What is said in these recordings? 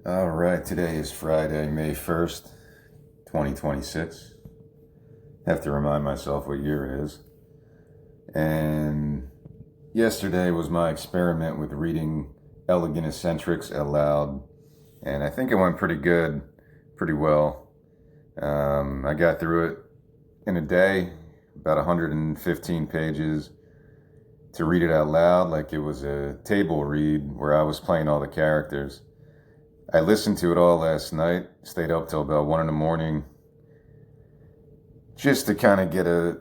All right, today is Friday, May 1st, 2026. Have to remind myself what year it is. And yesterday was my experiment with reading Elegant Eccentrics aloud. And I think it went pretty good, pretty well. I got through it in a day, about 115 pages, to read it out loud like it was a table read where I was playing all the characters. I listened to it all last night, stayed up till about 1 in the morning, just to kind of get a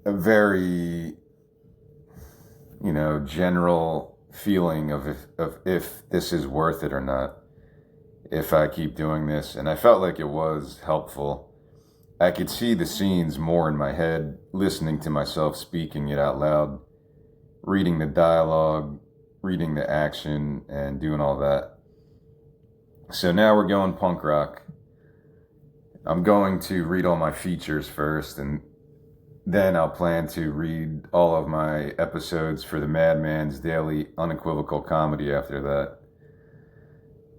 very, general feeling of if this is worth it or not, if I keep doing this. And I felt like it was helpful. I could see the scenes more in my head, listening to myself speaking it out loud, reading the dialogue, reading the action, and doing all that. So now we're going punk rock. I'm going to read all my features first, and then I'll plan to read all of my episodes for the Madman's Daily Unequivocal Comedy after that.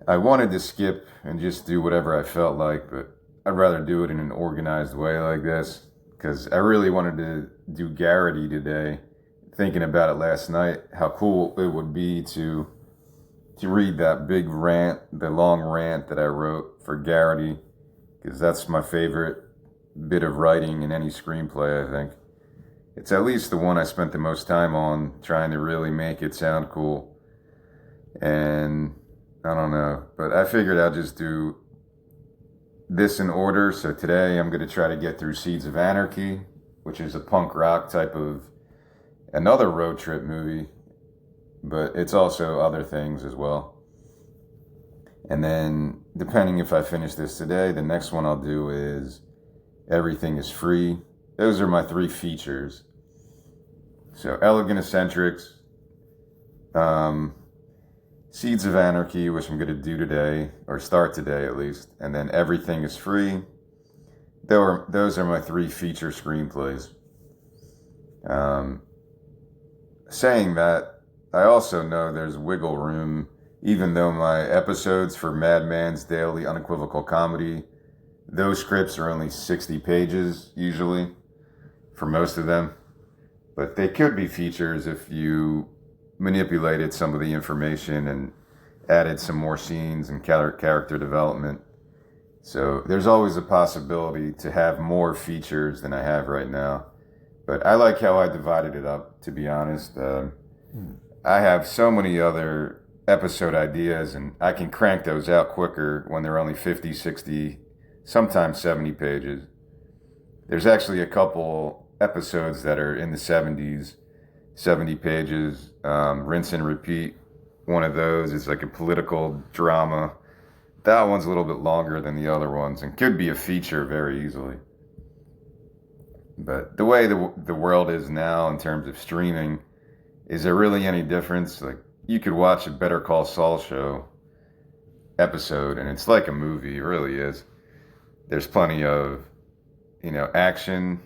I wanted to skip and just do whatever I felt like, but I'd rather do it in an organized way like this, because I really wanted to do Garrity today. Thinking about it last night, how cool it would be to read that big rant, the long rant that I wrote for Garrity, because that's my favorite bit of writing in any screenplay, I think. It's at least the one I spent the most time on, trying to really make it sound cool. And I don't know, but I figured I'll just do this in order. So today I'm going to try to get through Seeds of Anarchy, which is a punk rock type of another road trip movie, but it's also other things as well. And then, depending if I finish this today, the next one I'll do is Everything is Free. Those are my three features. So, Elegant Eccentrics, Seeds of Anarchy, which I'm going to do today, or start today at least, and then Everything is Free. Those are my three feature screenplays. Saying that, I also know there's wiggle room, even though my episodes for Madman's Daily Unequivocal Comedy, those scripts are only 60 pages usually for most of them. But they could be features if you manipulated some of the information and added some more scenes and character development. So there's always a possibility to have more features than I have right now. But I like how I divided it up, to be honest. I have so many other episode ideas, and I can crank those out quicker when they're only 50, 60, sometimes 70 pages. There's actually a couple episodes that are in the 70s, 70 pages. Rinse and Repeat, one of those is like a political drama. That one's a little bit longer than the other ones and could be a feature very easily. But the way the world is now in terms of streaming, is there really any difference? Like, you could watch a Better Call Saul show episode, and it's like a movie. It really is. There's plenty of, action,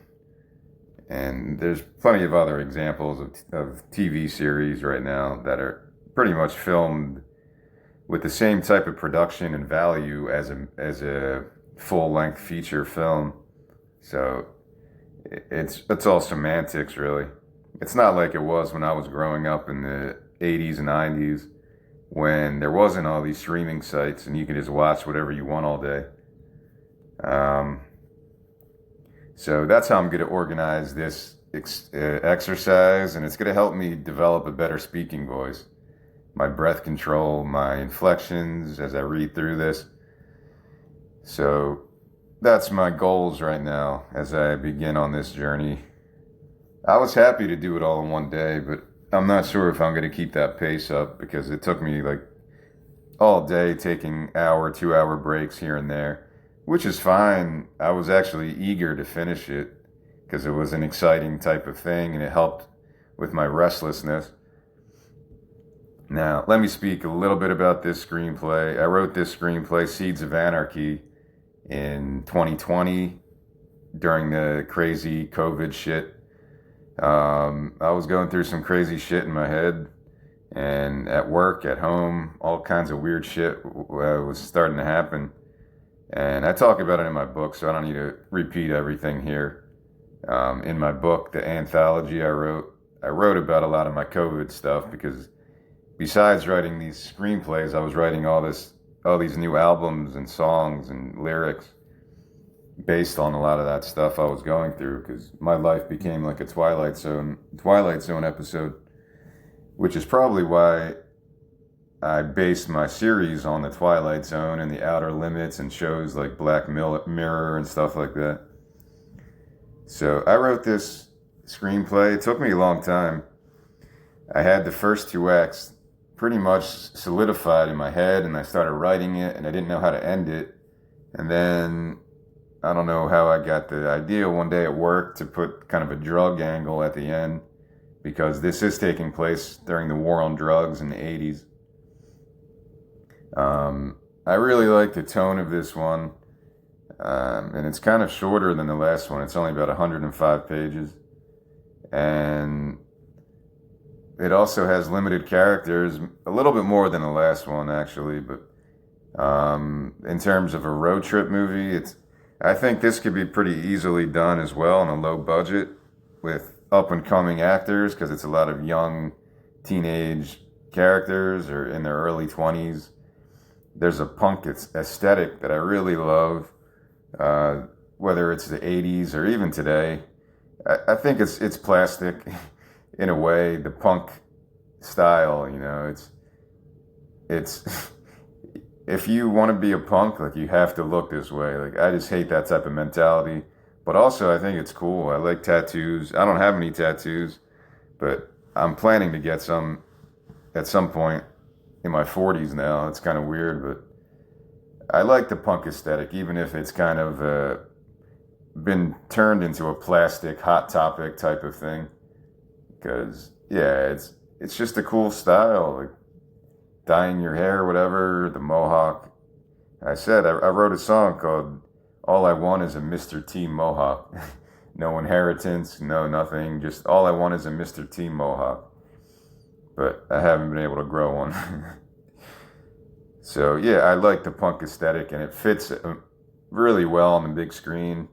and there's plenty of other examples of TV series right now that are pretty much filmed with the same type of production and value as a full-length feature film. So it's all semantics, really. It's not like it was when I was growing up in the 80s and 90s, when there wasn't all these streaming sites and you could just watch whatever you want all day. So that's how I'm going to organize this exercise, and it's going to help me develop a better speaking voice. My breath control, my inflections as I read through this. So that's my goals right now as I begin on this journey. I was happy to do it all in one day, but I'm not sure if I'm going to keep that pace up, because it took me like all day taking hour, 2 hour breaks here and there, which is fine. I was actually eager to finish it because it was an exciting type of thing and it helped with my restlessness. Now, let me speak a little bit about this screenplay. I wrote this screenplay, Seeds of Anarchy, in 2020 during the crazy COVID shit. I was going through some crazy shit in my head, and at work, at home, all kinds of weird shit was starting to happen. And I talk about it in my book, so I don't need to repeat everything here. In my book, the anthology I wrote about a lot of my COVID stuff because besides writing these screenplays, I was writing all these new albums and songs and lyrics based on a lot of that stuff I was going through because my life became like a Twilight Zone episode, which is probably why I based my series on the Twilight Zone and the Outer Limits and shows like Black Mirror and stuff like that. So I wrote this screenplay. It took me a long time. I had the first two acts pretty much solidified in my head, and I started writing it, and I didn't know how to end it. And then I don't know how I got the idea one day at work to put kind of a drug angle at the end, because this is taking place during the war on drugs in the 80s. I really like the tone of this one. And it's kind of shorter than the last one. It's only about 105 pages. And it also has limited characters, a little bit more than the last one, actually. But in terms of a road trip movie, I think this could be pretty easily done as well on a low budget with up-and-coming actors, because it's a lot of young teenage characters or in their early 20s. There's a punk aesthetic that I really love. Whether it's the 80s or even today, I think it's plastic in a way, the punk style, it's if you want to be a punk, like, you have to look this way. Like, I just hate that type of mentality, but also I think it's cool. I like tattoos. I don't have any tattoos, but I'm planning to get some at some point in my 40s now. It's kind of weird, but I like the punk aesthetic, even if it's kind of been turned into a plastic hot topic type of thing. Because it's just a cool style, like dyeing your hair, whatever, the mohawk. I wrote a song called "All I Want Is a Mr. T Mohawk." No inheritance, no nothing. Just all I want is a Mr. T Mohawk. But I haven't been able to grow one. So yeah, I like the punk aesthetic, and it fits really well on the big screen.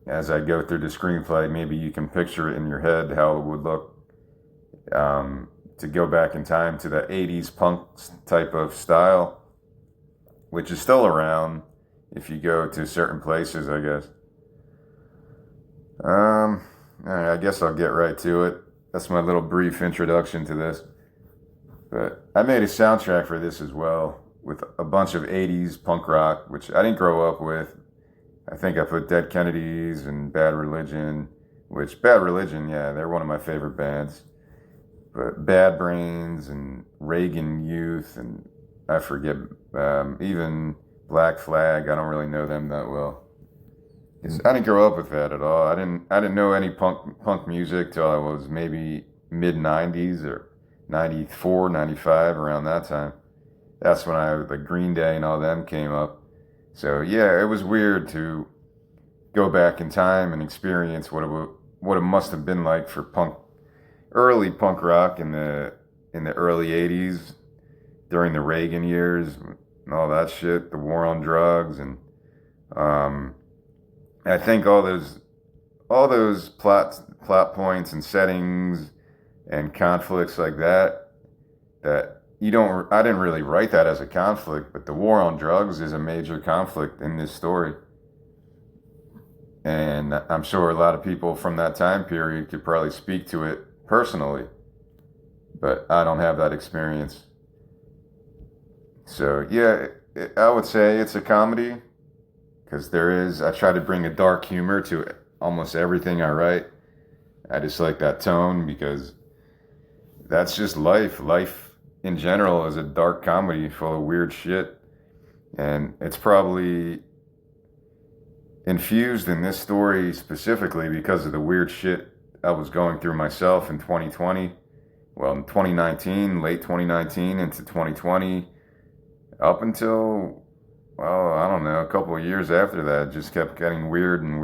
As I go through the screenplay, maybe you can picture it in your head how it would look to go back in time to the 80s punk type of style, which is still around if you go to certain places, I guess. All right, I guess I'll get right to it. That's my little brief introduction to this. But I made a soundtrack for this as well with a bunch of 80s punk rock, which I didn't grow up with. I think I put Dead Kennedys and Bad Religion, yeah, they're one of my favorite bands. But Bad Brains and Reagan Youth, and I forget, even Black Flag, I don't really know them that well. I didn't grow up with that at all. I didn't know any punk music till I was maybe mid-90s or 94, 95, around that time. That's when the Green Day and all them came up. So yeah, it was weird to go back in time and experience what it must have been like for early punk rock in the early 80s during the Reagan years and all that shit, the war on drugs, and I think all those plot points and settings and conflicts like that I didn't really write that as a conflict, but the war on drugs is a major conflict in this story. And I'm sure a lot of people from that time period could probably speak to it personally, but I don't have that experience. So yeah, I would say it's a comedy, because I try to bring a dark humor to almost everything I write. I just like that tone because that's just life. Life in general is a dark comedy full of weird shit. And it's probably infused in this story specifically because of the weird shit I was going through myself in 2020. Well, in 2019, late 2019 into 2020, up until, well, I don't know, a couple of years after that, it just kept getting weirder and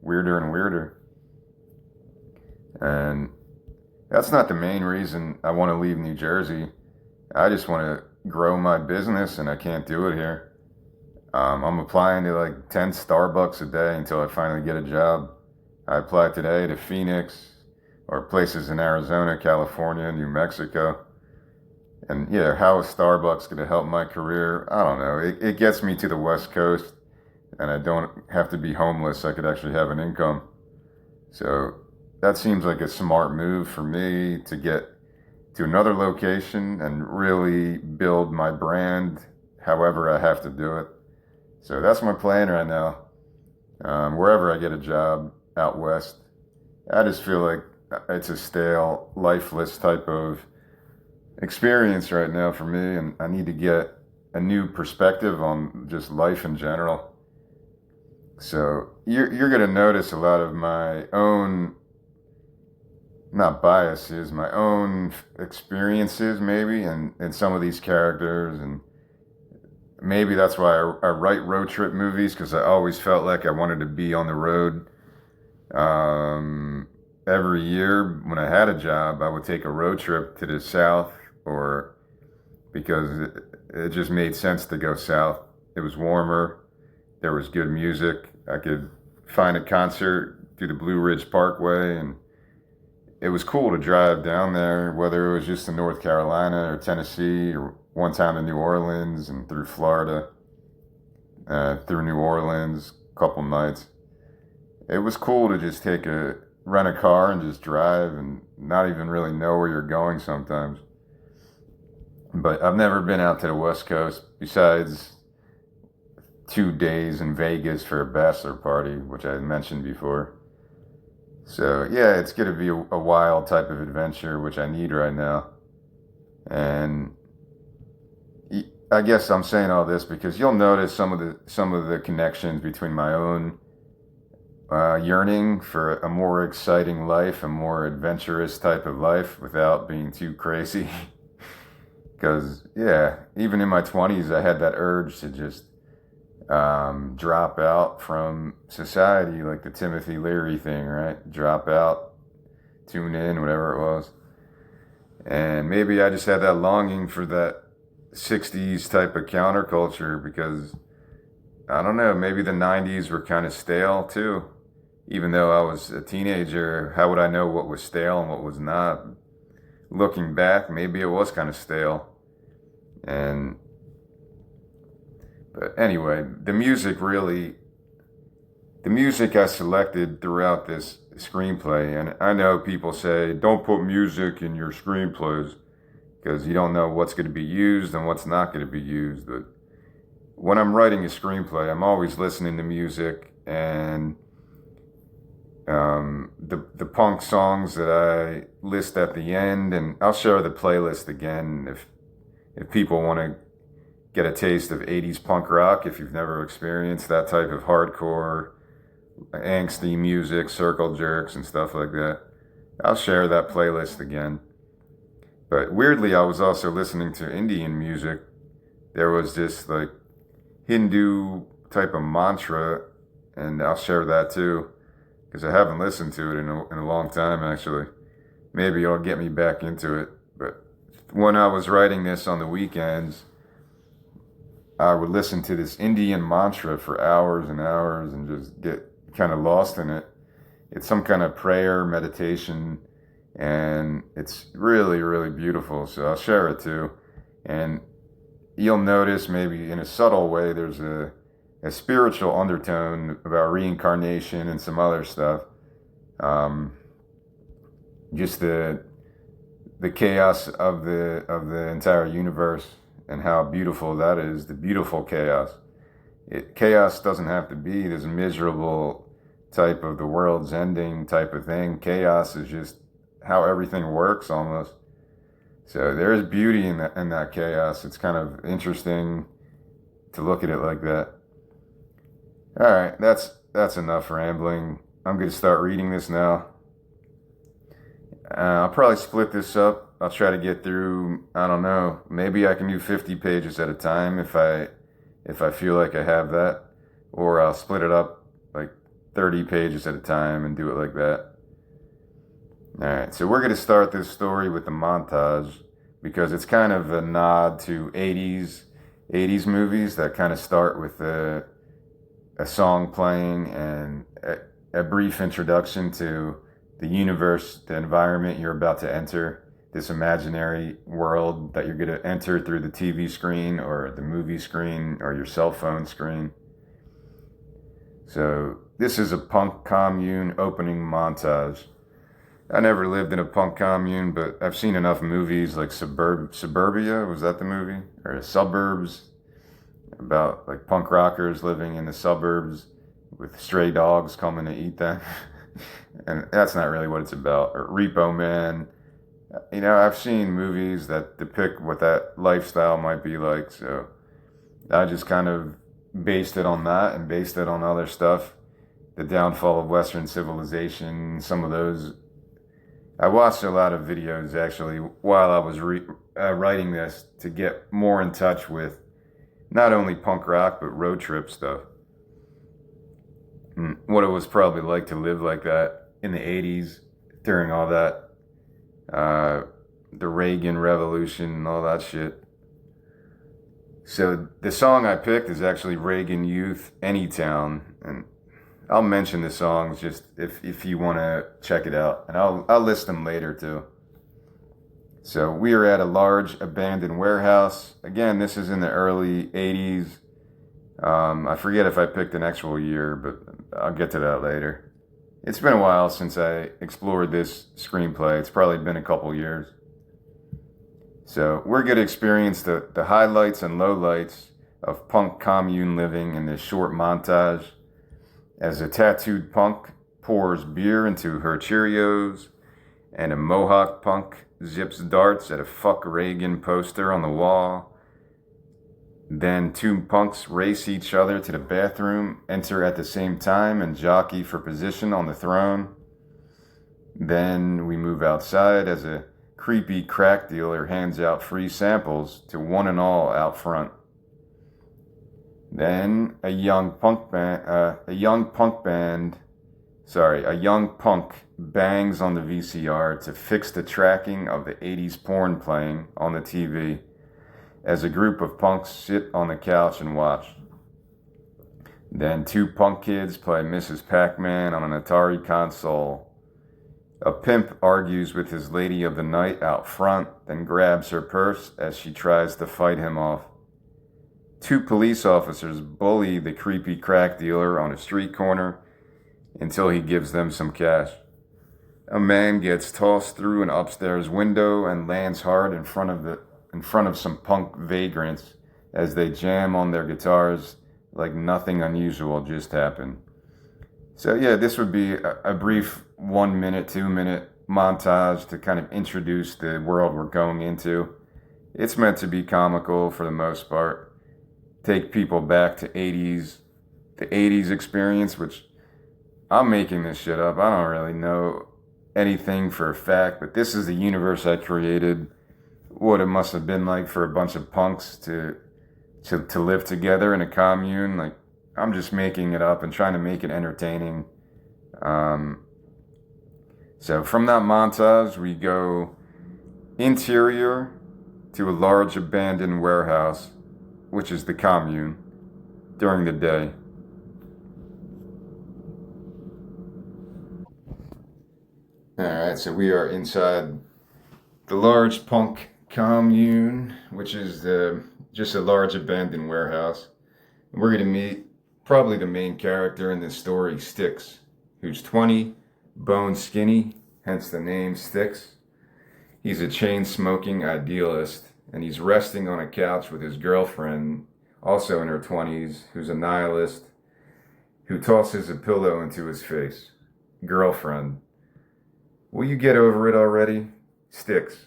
weirder. And That's not the main reason I want to leave New Jersey. I just want to grow my business, and I can't do it here. I'm applying to like 10 Starbucks a day until I finally get a job. I applied today to Phoenix or places in Arizona, California, New Mexico. And yeah, how is Starbucks going to help my career? I don't know. It gets me to the West Coast, and I don't have to be homeless. I could actually have an income. So that seems like a smart move for me to get to another location and really build my brand however I have to do it. So that's my plan right now. Wherever I get a job out west, I just feel like it's a stale, lifeless type of experience right now for me, and I need to get a new perspective on just life in general. So you're gonna notice a lot of my own, not biases, my own experiences maybe, and some of these characters, and maybe that's why I write road trip movies, because I always felt like I wanted to be on the road. Every year when I had a job, I would take a road trip to the south, or because it just made sense to go south. It was warmer, there was good music. I could find a concert through the Blue Ridge Parkway, and it was cool to drive down there, whether it was just to North Carolina or Tennessee, or one time to New Orleans and through Florida, through New Orleans, a couple nights. It was cool to just rent a car and just drive and not even really know where you're going sometimes. But I've never been out to the West Coast besides 2 days in Vegas for a bachelor party, which I had mentioned before. So yeah, it's going to be a wild type of adventure, which I need right now. And I guess I'm saying all this because you'll notice some of the connections between my own yearning for a more exciting life, a more adventurous type of life without being too crazy. Because yeah, even in my 20s, I had that urge to just drop out from society, like the Timothy Leary thing, right? Drop out, tune in, whatever it was. And maybe I just had that longing for that 60s type of counterculture because, I don't know, maybe the 90s were kind of stale too. Even though I was a teenager, how would I know what was stale and what was not? Looking back, maybe it was kind of stale. But anyway, the music I selected throughout this screenplay, and I know people say, don't put music in your screenplays because you don't know what's going to be used and what's not going to be used. But when I'm writing a screenplay, I'm always listening to music, and the punk songs that I list at the end, and I'll share the playlist again if people want to get a taste of 80s punk rock, if you've never experienced that type of hardcore, angsty music, circle jerks and stuff like that. I'll share that playlist again. But weirdly, I was also listening to Indian music. There was this like Hindu type of mantra, and I'll share that too, because I haven't listened to it in a long time actually. Maybe it'll get me back into it. But when I was writing this on the weekends, I would listen to this Indian mantra for hours and hours and just get kind of lost in it. It's some kind of prayer, meditation, and it's really, really beautiful. So I'll share it too. And you'll notice maybe in a subtle way there's a spiritual undertone about reincarnation and some other stuff. Just the chaos of the entire universe and how beautiful that is, the beautiful chaos. Chaos doesn't have to be this miserable type of the world's ending type of thing. Chaos is just how everything works almost. So there's beauty in that chaos. It's kind of interesting to look at it like that. All right, that's enough rambling. I'm going to start reading this now. I'll probably split this up. I'll try to get through, I don't know, maybe I can do 50 pages at a time if I feel like I have that. Or I'll split it up like 30 pages at a time and do it like that. All right, so we're going to start this story with the montage because it's kind of a nod to 80s movies that kind of start with a song playing and a brief introduction to the universe, the environment you're about to enter, this imaginary world that you're going to enter through the TV screen or the movie screen or your cell phone screen. So this is a punk commune opening montage. I never lived in a punk commune, but I've seen enough movies like Suburbia, was that the movie? Or The Suburbs, about like punk rockers living in the suburbs with stray dogs coming to eat them. And that's not really what it's about. Or Repo Man. You know, I've seen movies that depict what that lifestyle might be like, so I just kind of based it on that and based it on other stuff. The downfall of Western civilization, some of those. I watched a lot of videos actually while I was writing this to get more in touch with not only punk rock but road trip stuff. And what it was probably like to live like that in the 80s during all that, the Reagan Revolution and all that shit. So the song I picked is actually Reagan Youth Anytown, and I'll mention the songs just if you want to check it out, and I'll list them later too. So we are at a large abandoned warehouse. Again, this is in the early 80s. I forget if I picked an actual year, but I'll get to that later. It's been a while since I explored this screenplay. It's probably been a couple years. So we're going to experience the highlights and lowlights of punk commune living in this short montage as a tattooed punk pours beer into her Cheerios and a Mohawk punk zips darts at a Fuck Reagan poster on the wall. Then two punks race each other to the bathroom, enter at the same time, and jockey for position on the throne. Then we move outside as a creepy crack dealer hands out free samples to one and all out front. Then a young punk bangs on the VCR to fix the tracking of the 80s porn playing on the TV as a group of punks sit on the couch and watch. Then two punk kids play Mrs. Pac-Man on an Atari console. A pimp argues with his lady of the night out front, then grabs her purse as she tries to fight him off. Two police officers bully the creepy crack dealer on a street corner until he gives them some cash. A man gets tossed through an upstairs window and lands hard in front of some punk vagrants as they jam on their guitars like nothing unusual just happened. So yeah, this would be a brief 1 minute, 2 minute montage to kind of introduce the world we're going into. It's meant to be comical for the most part. Take people back to the 80s experience, which I'm making this shit up. I don't really know anything for a fact, but this is the universe I created. What it must have been like for a bunch of punks to live together in a commune. Like, I'm just making it up and trying to make it entertaining. So from that montage, we go interior to a large abandoned warehouse, which is the commune, during the day. Alright, so we are inside the large punk commune, which is just a large abandoned warehouse. We're going to meet probably the main character in this story, Styx, who's 20, bone skinny, hence the name Styx. He's a chain-smoking idealist, and he's resting on a couch with his girlfriend, also in her 20s, who's a nihilist, who tosses a pillow into his face. Girlfriend, will you get over it already? Styx,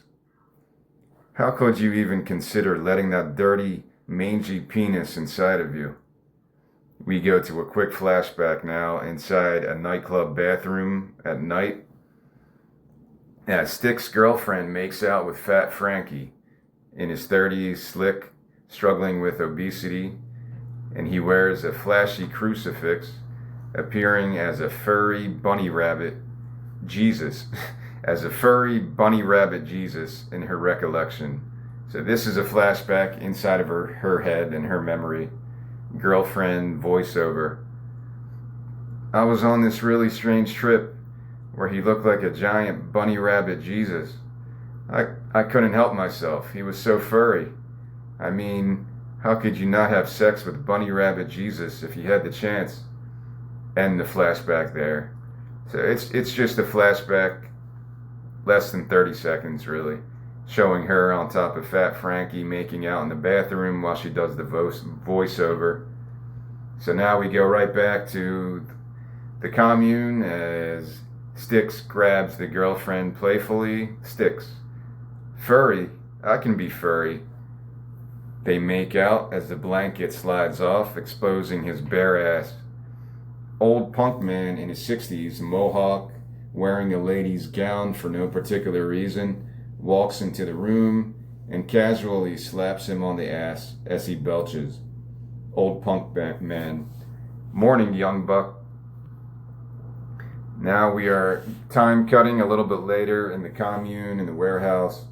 how could you even consider letting that dirty, mangy penis inside of you? We go to a quick flashback now inside a nightclub bathroom at night. As Styx's girlfriend makes out with Fat Frankie, in his 30s, slick, struggling with obesity, and he wears a flashy crucifix, appearing as a furry bunny rabbit, Jesus, as a furry bunny rabbit Jesus in her recollection. So this is a flashback inside of her head and her memory. Girlfriend voiceover. I was on this really strange trip where he looked like a giant bunny rabbit Jesus. I couldn't help myself. He was so furry. I mean, how could you not have sex with bunny rabbit Jesus if you had the chance? End the flashback there. So it's just a flashback, less than 30 seconds really, showing her on top of Fat Frankie making out in the bathroom while she does the voiceover. So now we go right back to the commune as Sticks grabs the girlfriend playfully. Sticks. Furry? I can be furry. They make out as the blanket slides off, exposing his bare ass. Old punk man in his 60s, mohawk, wearing a lady's gown for no particular reason, walks into the room and casually slaps him on the ass as he belches. Old punk man. Morning, young buck. Now we are time cutting a little bit later in the commune, in the warehouse.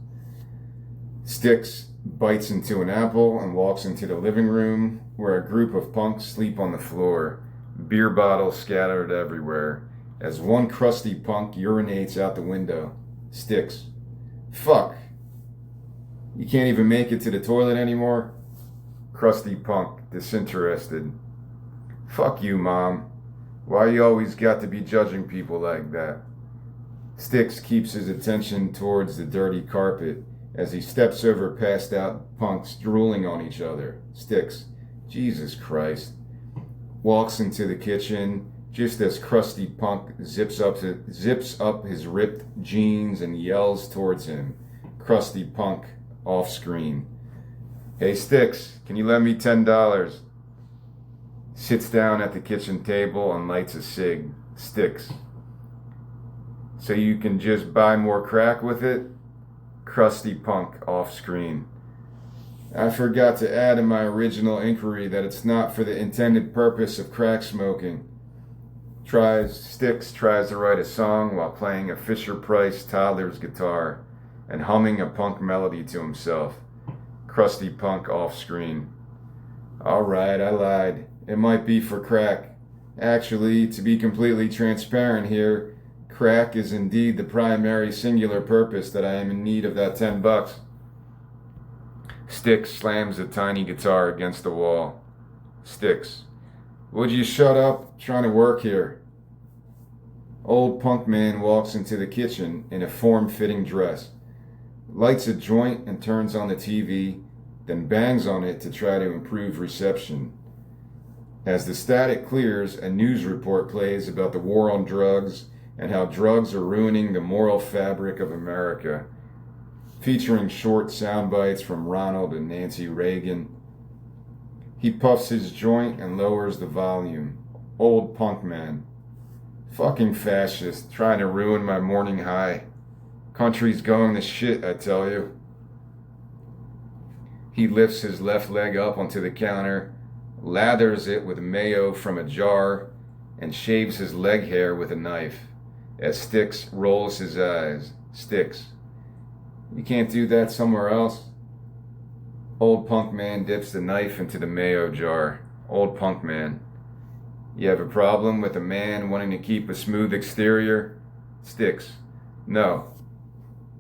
Sticks bites into an apple and walks into the living room where a group of punks sleep on the floor, beer bottles scattered everywhere, as one crusty punk urinates out the window. Sticks. Fuck. You can't even make it to the toilet anymore? Crusty punk, disinterested. Fuck you, Mom. Why you always got to be judging people like that? Sticks keeps his attention towards the dirty carpet as he steps over passed out punks drooling on each other. Sticks. Jesus Christ. Walks into the kitchen just as crusty punk zips up his ripped jeans and yells towards him. Crusty punk off screen. Hey Sticks, can you lend me $10? Sits down at the kitchen table and lights a cig. Sticks. So you can just buy more crack with it? Crusty punk off screen. I forgot to add in my original inquiry that it's not for the intended purpose of crack smoking. Sticks tries to write a song while playing a Fisher-Price toddler's guitar and humming a punk melody to himself. Crusty punk off screen. Alright, I lied. It might be for crack. Actually, to be completely transparent here, crack is indeed the primary singular purpose that I am in need of that $10. Sticks slams a tiny guitar against the wall. Sticks. Would you shut up? Trying to work here. Old punk man walks into the kitchen in a form-fitting dress, lights a joint and turns on the TV, then bangs on it to try to improve reception. As the static clears, a news report plays about the war on drugs and how drugs are ruining the moral fabric of America, featuring short sound bites from Ronald and Nancy Reagan. He puffs his joint and lowers the volume. Old punk man. Fucking fascist, trying to ruin my morning high. Country's going to shit, I tell you. He lifts his left leg up onto the counter, lathers it with mayo from a jar, and shaves his leg hair with a knife, as Sticks rolls his eyes. Sticks. You can't do that somewhere else? Old punk man dips the knife into the mayo jar. Old punk man. You have a problem with a man wanting to keep a smooth exterior? Sticks. No.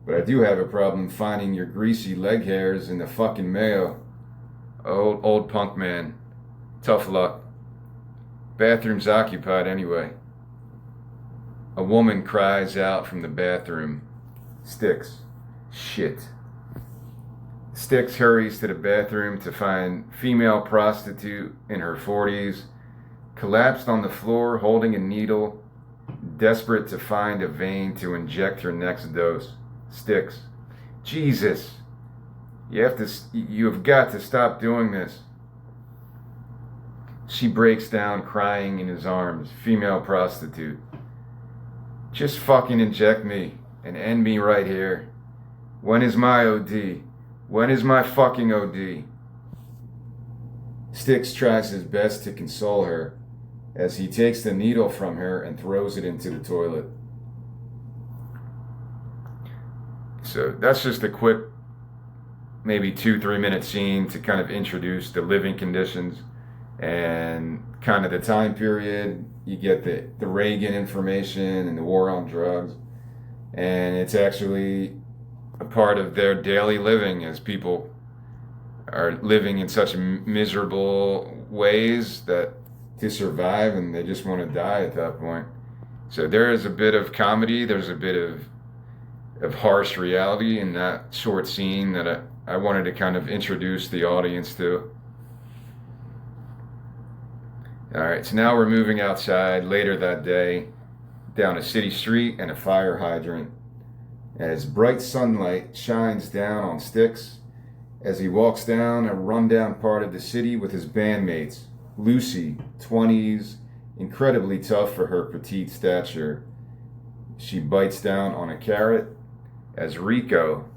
But I do have a problem finding your greasy leg hairs in the fucking mayo. Old punk man. Tough luck. Bathroom's occupied anyway. A woman cries out from the bathroom. Sticks. Shit. Sticks hurries to the bathroom to find female prostitute in her 40s, collapsed on the floor holding a needle, desperate to find a vein to inject her next dose. Sticks. Jesus. You have got to stop doing this. She breaks down crying in his arms. Female prostitute. Just fucking inject me and end me right here. When is my OD? When is my fucking OD? Sticks tries his best to console her as he takes the needle from her and throws it into the toilet. So that's just a quick, maybe 2-3 minute scene to kind of introduce the living conditions and kind of the time period. You get the Reagan information and the war on drugs, and it's actually a part of their daily living as people are living in such miserable ways that to survive, and they just want to die at that point. So there is a bit of comedy, there's a bit of harsh reality in that short scene that I wanted to kind of introduce the audience to. All right, so now we're moving outside later that day, down a city street and a fire hydrant, as bright sunlight shines down on Sticks as he walks down a rundown part of the city with his bandmates. Lucy, 20s, incredibly tough for her petite stature. She bites down on a carrot, as Rico,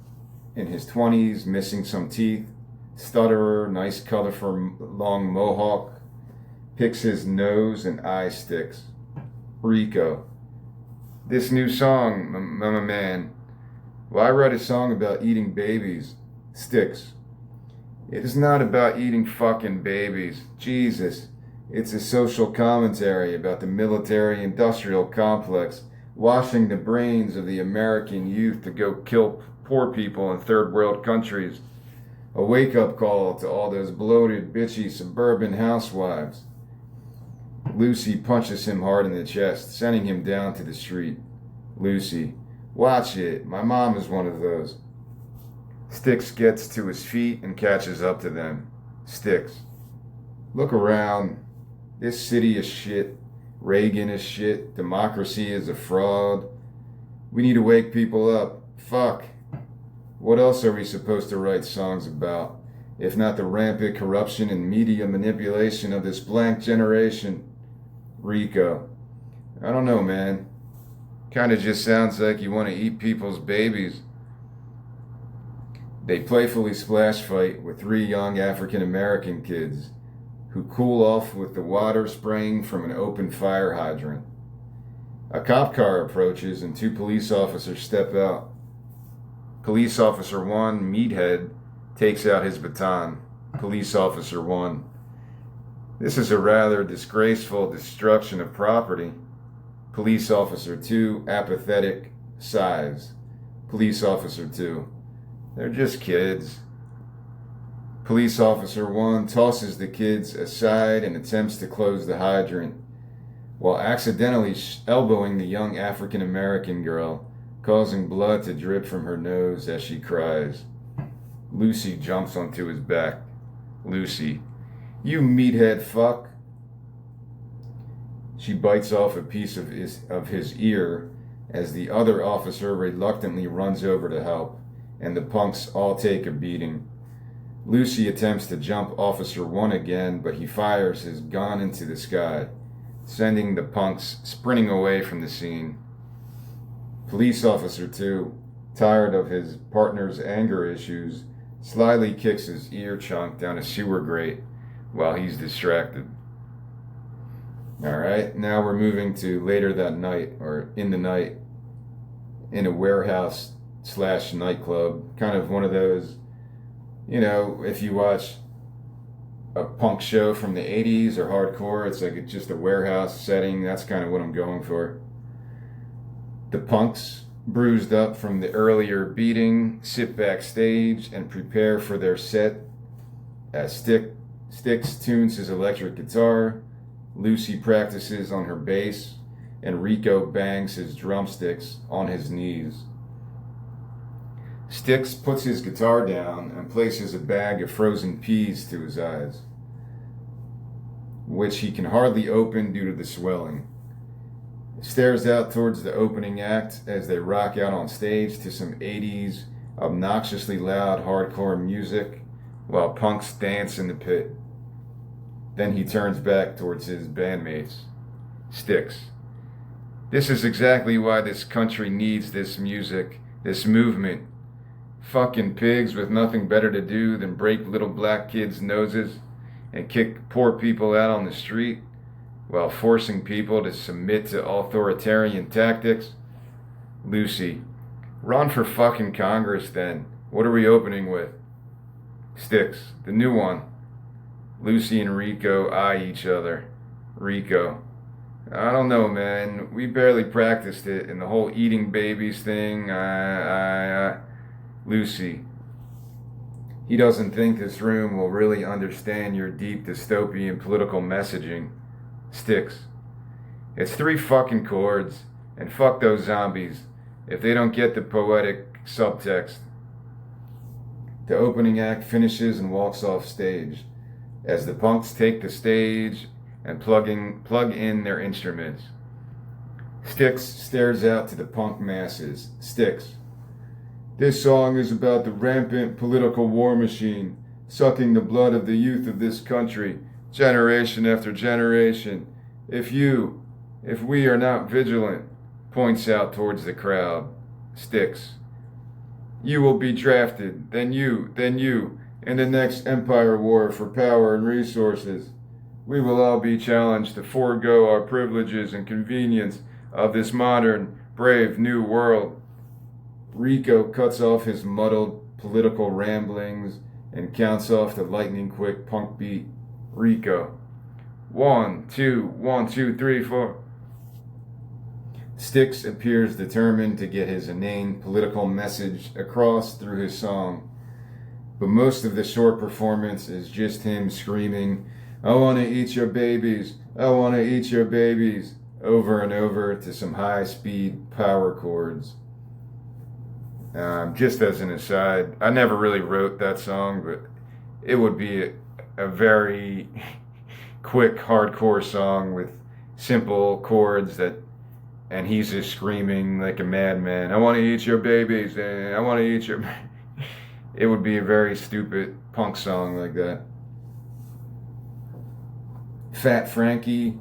in his 20s, missing some teeth, stutterer, nice colorful long mohawk, picks his nose and eye sticks. Rico: this new song, my man. Well, I write a song about eating babies. Sticks: it is not about eating fucking babies. Jesus. It's a social commentary about the military-industrial complex washing the brains of the American youth to go kill poor people in third world countries. A wake-up call to all those bloated, bitchy suburban housewives. Lucy punches him hard in the chest, sending him down to the street. Lucy: watch it. My mom is one of those. Sticks gets to his feet and catches up to them. Sticks: look around. This city is shit. Reagan is shit. Democracy is a fraud. We need to wake people up. Fuck. What else are we supposed to write songs about, if not the rampant corruption and media manipulation of this blank generation? Rico: I don't know, man. Kinda just sounds like you want to eat people's babies. They playfully splash fight with 3 young African American kids who cool off with the water spraying from an open fire hydrant. A cop car approaches and 2 police officers step out. Police Officer 1, Meathead, takes out his baton. Police Officer 1: this is a rather disgraceful destruction of property. Police Officer 2, apathetic, sighs. Police Officer 2: they're just kids. Police Officer 1 tosses the kids aside and attempts to close the hydrant, while accidentally elbowing the young African American girl, causing blood to drip from her nose as she cries. Lucy jumps onto his back. Lucy: you meathead fuck. She bites off a piece of his ear as the other officer reluctantly runs over to help, and the punks all take a beating. Lucy attempts to jump Officer 1 again, but he fires his gun into the sky, sending the punks sprinting away from the scene. Police Officer 2, tired of his partner's anger issues, slyly kicks his ear chunk down a sewer grate while he's distracted. Alright, now we're moving to later that night, or in the night, in a warehouse / nightclub. Kind of one of those, you know, if you watch a punk show from the 80s or hardcore, it's like it's just a warehouse setting. That's kind of what I'm going for. The punks, bruised up from the earlier beating, sit backstage and prepare for their set as Sticks tunes his electric guitar, Lucy practices on her bass, and Rico bangs his drumsticks on his knees. Sticks puts his guitar down and places a bag of frozen peas to his eyes, which he can hardly open due to the swelling. He stares out towards the opening act as they rock out on stage to some 80s obnoxiously loud hardcore music while punks dance in the pit. Then he turns back towards his bandmates. Sticks: this is exactly why this country needs this music, this movement. Fucking pigs with nothing better to do than break little black kids' noses and kick poor people out on the street while forcing people to submit to authoritarian tactics. Lucy: Run for fucking Congress then. What are we opening with? Sticks, the new one. Lucy and Rico eye each other. Rico. I don't know, man. We barely practiced it, and the whole eating babies thing, Lucy. He doesn't think this room will really understand your deep dystopian political messaging. Sticks. It's 3 fucking chords, and fuck those zombies if they don't get the poetic subtext. The opening act finishes and walks off stage as the punks take the stage and plug in their instruments. Sticks stares out to the punk masses. Sticks. This song is about the rampant political war machine, sucking the blood of the youth of this country, generation after generation. If we are not vigilant, points out towards the crowd. Sticks. You will be drafted, then you, in the next empire war for power and resources. We will all be challenged to forego our privileges and convenience of this modern, brave new world. Rico cuts off his muddled political ramblings and counts off the lightning-quick punk beat. Rico. 1, 2, 1, 2, 3, 4. Sticks appears determined to get his inane political message across through his song, but most of the short performance is just him screaming, "I want to eat your babies, I want to eat your babies," over and over to some high-speed power chords. Just as an aside, I never really wrote that song, but it would be a very quick, hardcore song with simple chords and he's just screaming like a madman, "I want to eat your babies, I want to eat your..." It would be a very stupid punk song like that. Fat Frankie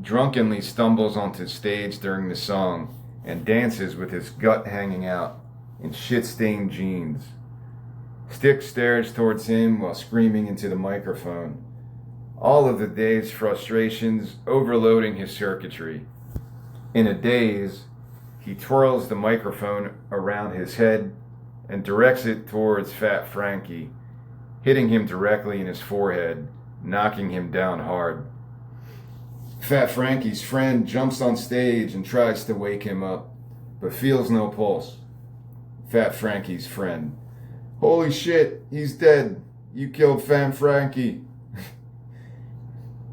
drunkenly stumbles onto stage during the song and dances with his gut hanging out in shit-stained jeans. Sticks stares towards him while screaming into the microphone. All of the day's frustrations overloading his circuitry. In a daze, he twirls the microphone around his head and directs it towards Fat Frankie, hitting him directly in his forehead, knocking him down hard. Fat Frankie's friend jumps on stage and tries to wake him up, but feels no pulse. Fat Frankie's friend. "Holy shit, he's dead. You killed Fat Frankie."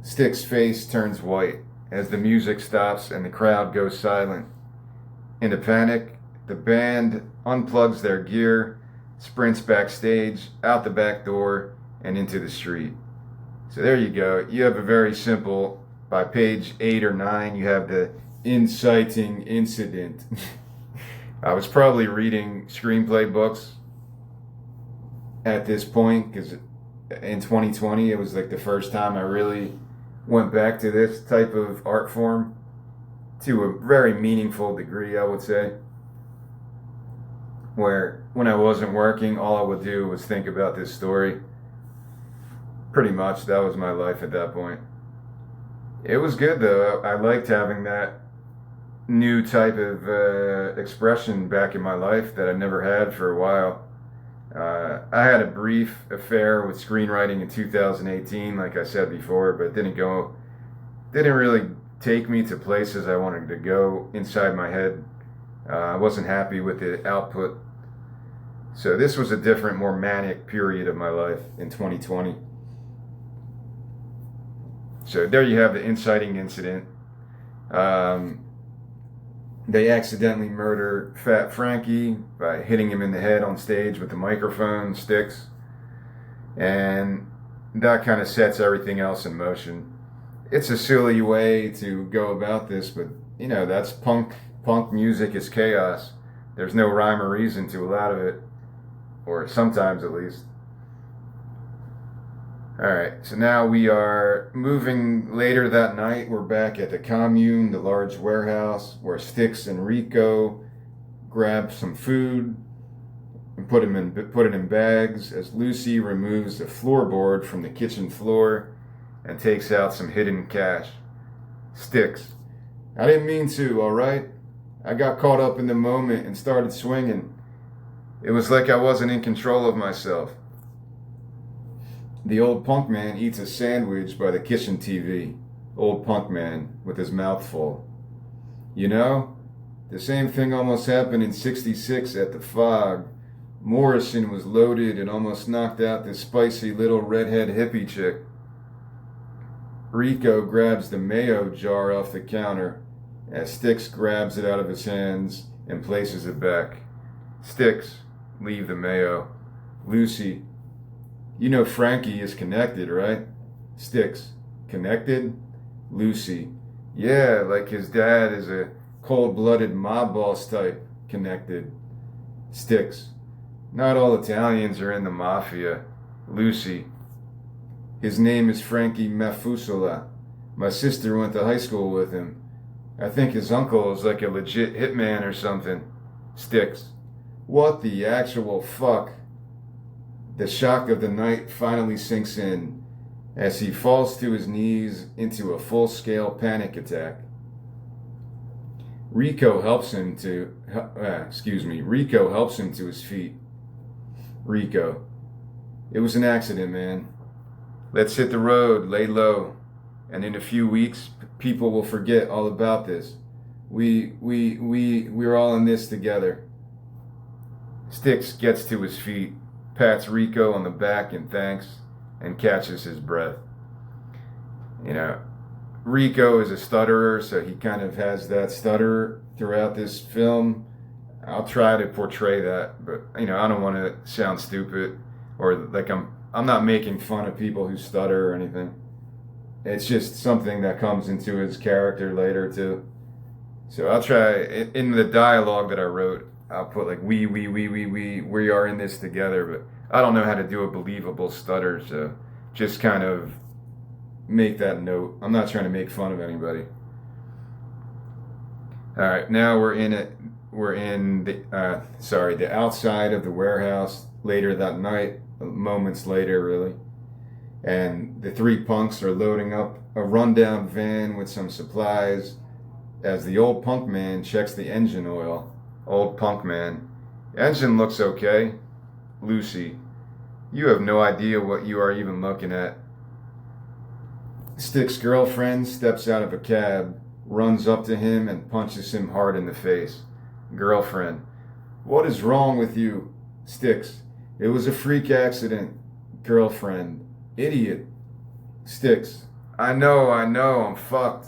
Stick's face turns white as the music stops and the crowd goes silent. In a panic, the band unplugs their gear, sprints backstage, out the back door, and into the street. So there you go. You have a very simple, by page 8 or 9, you have the inciting incident. I was probably reading screenplay books at this point, because in 2020, it was like the first time I really went back to this type of art form to a very meaningful degree, I would say. Where when I wasn't working, all I would do was think about this story. Pretty much, that was my life at that point. It was good though. I liked having that new type of expression back in my life that I never had for a while. I had a brief affair with screenwriting in 2018, like I said before, but it didn't really take me to places I wanted to go inside my head. I wasn't happy with the output. So this was a different, more manic period of my life in 2020. So there you have the inciting incident. They accidentally murder Fat Frankie by hitting him in the head on stage with the microphone, Sticks. And that kind of sets everything else in motion. It's a silly way to go about this, but you know, that's punk. Punk music is chaos. There's no rhyme or reason to a lot of it, or sometimes at least. Alright, so now we are moving later that night. We're back at the commune, the large warehouse, where Sticks and Rico grab some food and put it in bags as Lucy removes the floorboard from the kitchen floor and takes out some hidden cash. Sticks. "I didn't mean to, alright? I got caught up in the moment and started swinging. It was like I wasn't in control of myself. The old punk man eats a sandwich by the kitchen TV. Old punk man with his mouth full. You know, the same thing almost happened in '66 at the Fog. Morrison was loaded and almost knocked out this spicy little redhead hippie chick. Rico grabs the mayo jar off the counter as Sticks grabs it out of his hands and places it back. Sticks, leave the mayo. Lucy, you know Frankie is connected, right? Sticks, connected? Lucy, yeah, like his dad is a cold-blooded mob boss type, connected. Sticks, not all Italians are in the mafia. Lucy, his name is Frankie Mafussola. My sister went to high school with him. I think his uncle is like a legit hitman or something. Sticks, what the actual fuck? The shock of the night finally sinks in as he falls to his knees into a full-scale panic attack. Rico helps him to his feet. Rico, it was an accident, man. Let's hit the road, lay low, and in a few weeks, people will forget all about this. We're all in this together. Sticks gets to his feet, pats Rico on the back in thanks, and catches his breath. You know, Rico is a stutterer, so he kind of has that stutter throughout this film. I'll try to portray that, but I don't want to sound stupid or like I'm not making fun of people who stutter or anything. It's just something that comes into his character later too. So I'll try in the dialogue that I wrote. I'll put like we are in this together, but I don't know how to do a believable stutter, so just kind of make that note. I'm not trying to make fun of anybody. All right, now we're in the outside of the warehouse later that night, moments later really. And the three punks are loading up a rundown van with some supplies as the old punk man checks the engine oil. Old punk man, engine looks okay. Lucy, you have no idea what you are even looking at. Stick's girlfriend steps out of a cab, runs up to him and punches him hard in the face. Girlfriend, what is wrong with you? Sticks, it was a freak accident. Girlfriend, idiot. Sticks, I know, I'm fucked.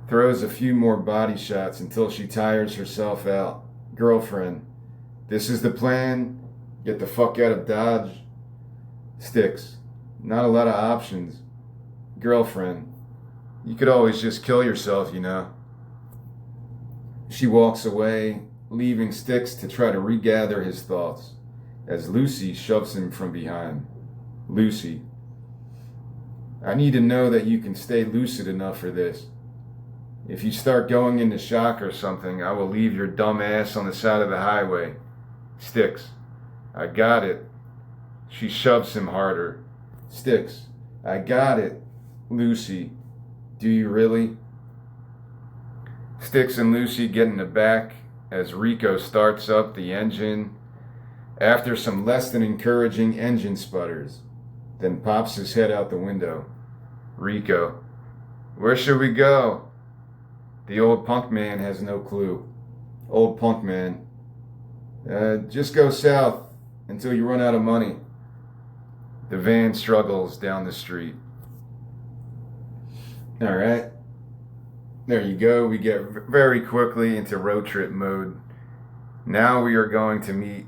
Throws a few more body shots until she tires herself out. Girlfriend, this is the plan? Get the fuck out of Dodge? Sticks, not a lot of options. Girlfriend, you could always just kill yourself, you know. She walks away, leaving Sticks to try to regather his thoughts as Lucy shoves him from behind. Lucy, I need to know that you can stay lucid enough for this. If you start going into shock or something, I will leave your dumb ass on the side of the highway. Sticks, I got it. She shoves him harder. Sticks, I got it. Lucy, do you really? Sticks and Lucy get in the back as Rico starts up the engine after some less than encouraging engine sputters, then pops his head out the window. Rico, where should we go? The old punk man has no clue. Old punk man, just go south until you run out of money. The van struggles down the street. All right. There you go. We get very quickly into road trip mode. Now we are going to meet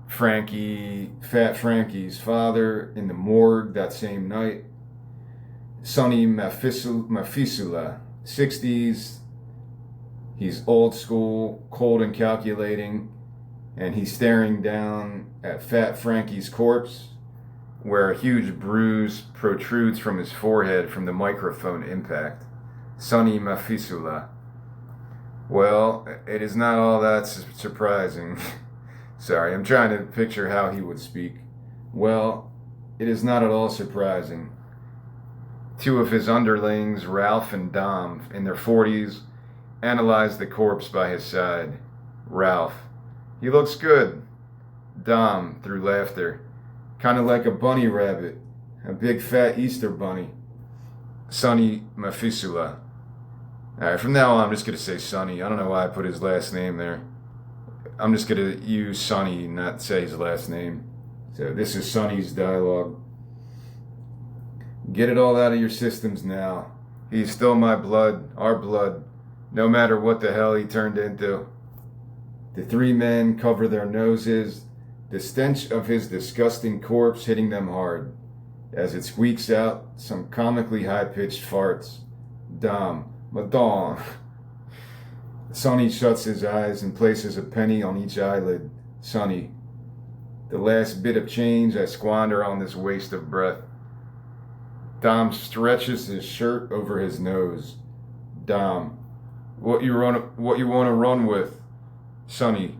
Fat Frankie's father in the morgue that same night. Sonny Mafisula, 60s. He's old school, cold and calculating, and he's staring down at Fat Frankie's corpse, where a huge bruise protrudes from his forehead from the microphone impact. Sonny Mafisula. Well, it is not all that surprising. Sorry, I'm trying to picture how he would speak. Well, it is not at all surprising. Two of his underlings, Ralph and Dom, in their 40s, analyzed the corpse by his side. Ralph. He looks good. Dom, through laughter. Kind of like a bunny rabbit. A big fat Easter bunny. Sonny Mafisula. Alright, from now on I'm just going to say Sonny. I don't know why I put his last name there. I'm just going to use Sonny, not say his last name. So this is Sonny's dialogue. Get it all out of your systems now. He's still my blood, our blood, no matter what the hell he turned into. The three men cover their noses, the stench of his disgusting corpse hitting them hard, as it squeaks out some comically high-pitched farts. Dom, Madame. Sonny shuts his eyes and places a penny on each eyelid. Sonny, the last bit of change I squander on this waste of breath. Dom stretches his shirt over his nose. Dom, what you want to run with? Sonny,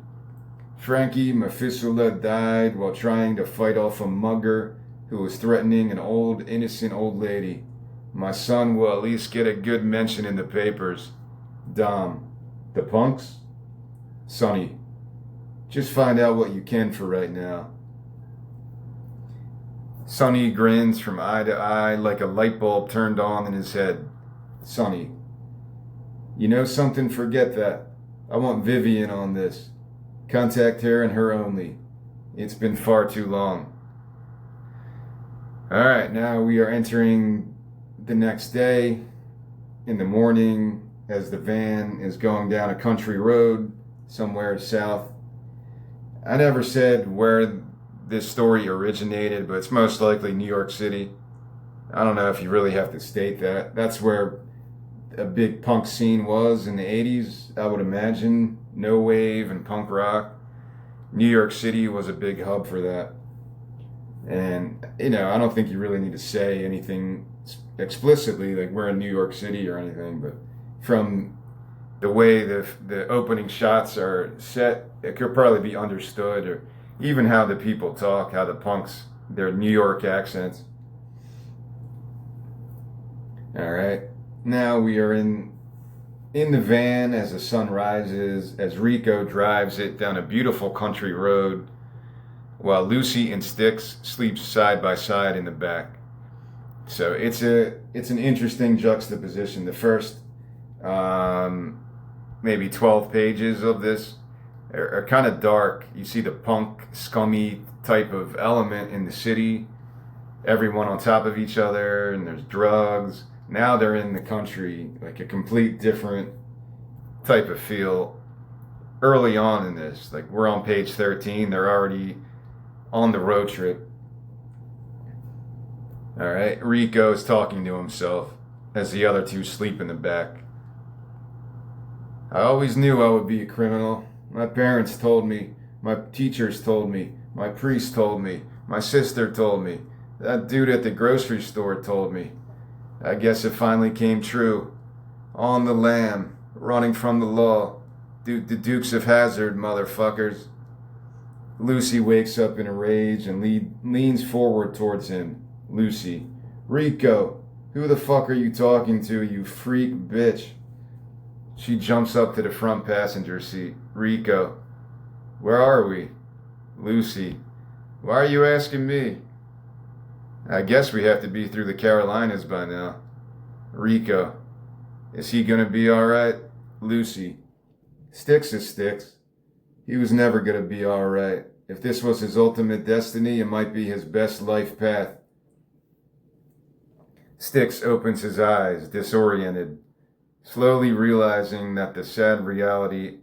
Frankie Mafisula died while trying to fight off a mugger who was threatening an old, innocent old lady. My son will at least get a good mention in the papers. Dom, the punks? Sonny, just find out what you can for right now. Sonny grins from eye to eye like a light bulb turned on in his head. Sonny, you know something? Forget that. I want Vivian on this. Contact her and her only. It's been far too long. Alright, now we are entering the next day in the morning as the van is going down a country road somewhere south. I never said where this story originated, but it's most likely New York City. I don't know if you really have to state that. That's where a big punk scene was in the 80s, I would imagine. No wave and punk rock. New York City was a big hub for that. And, I don't think you really need to say anything explicitly, like we're in New York City or anything, but from the way the opening shots are set, it could probably be understood, or even how the people talk, how the punks, their New York accents. All right. Now we are in the van as the sun rises, as Rico drives it down a beautiful country road, while Lucy and Styx sleep side by side in the back. So it's an interesting juxtaposition. The first maybe 12 pages of this are kind of dark. You see the punk, scummy type of element in the city, everyone on top of each other, and there's drugs. Now they're in the country, like a complete different type of feel early on in this. Like we're on page 13, they're already on the road trip. All right, Rico is talking to himself as the other two sleep in the back. I always knew I would be a criminal. My parents told me, my teachers told me, my priest told me, my sister told me, that dude at the grocery store told me. I guess it finally came true. On the lam, running from the law. The Dukes of Hazzard, motherfuckers. Lucy wakes up in a rage and leans forward towards him. Lucy, Rico, who the fuck are you talking to, you freak bitch? She jumps up to the front passenger seat. Rico, where are we? Lucy, why are you asking me? I guess we have to be through the Carolinas by now. Rico, is he gonna be alright? Lucy, Styx is Styx. He was never gonna be alright. If this was his ultimate destiny, it might be his best life path. Styx opens his eyes, disoriented, slowly realizes the sad reality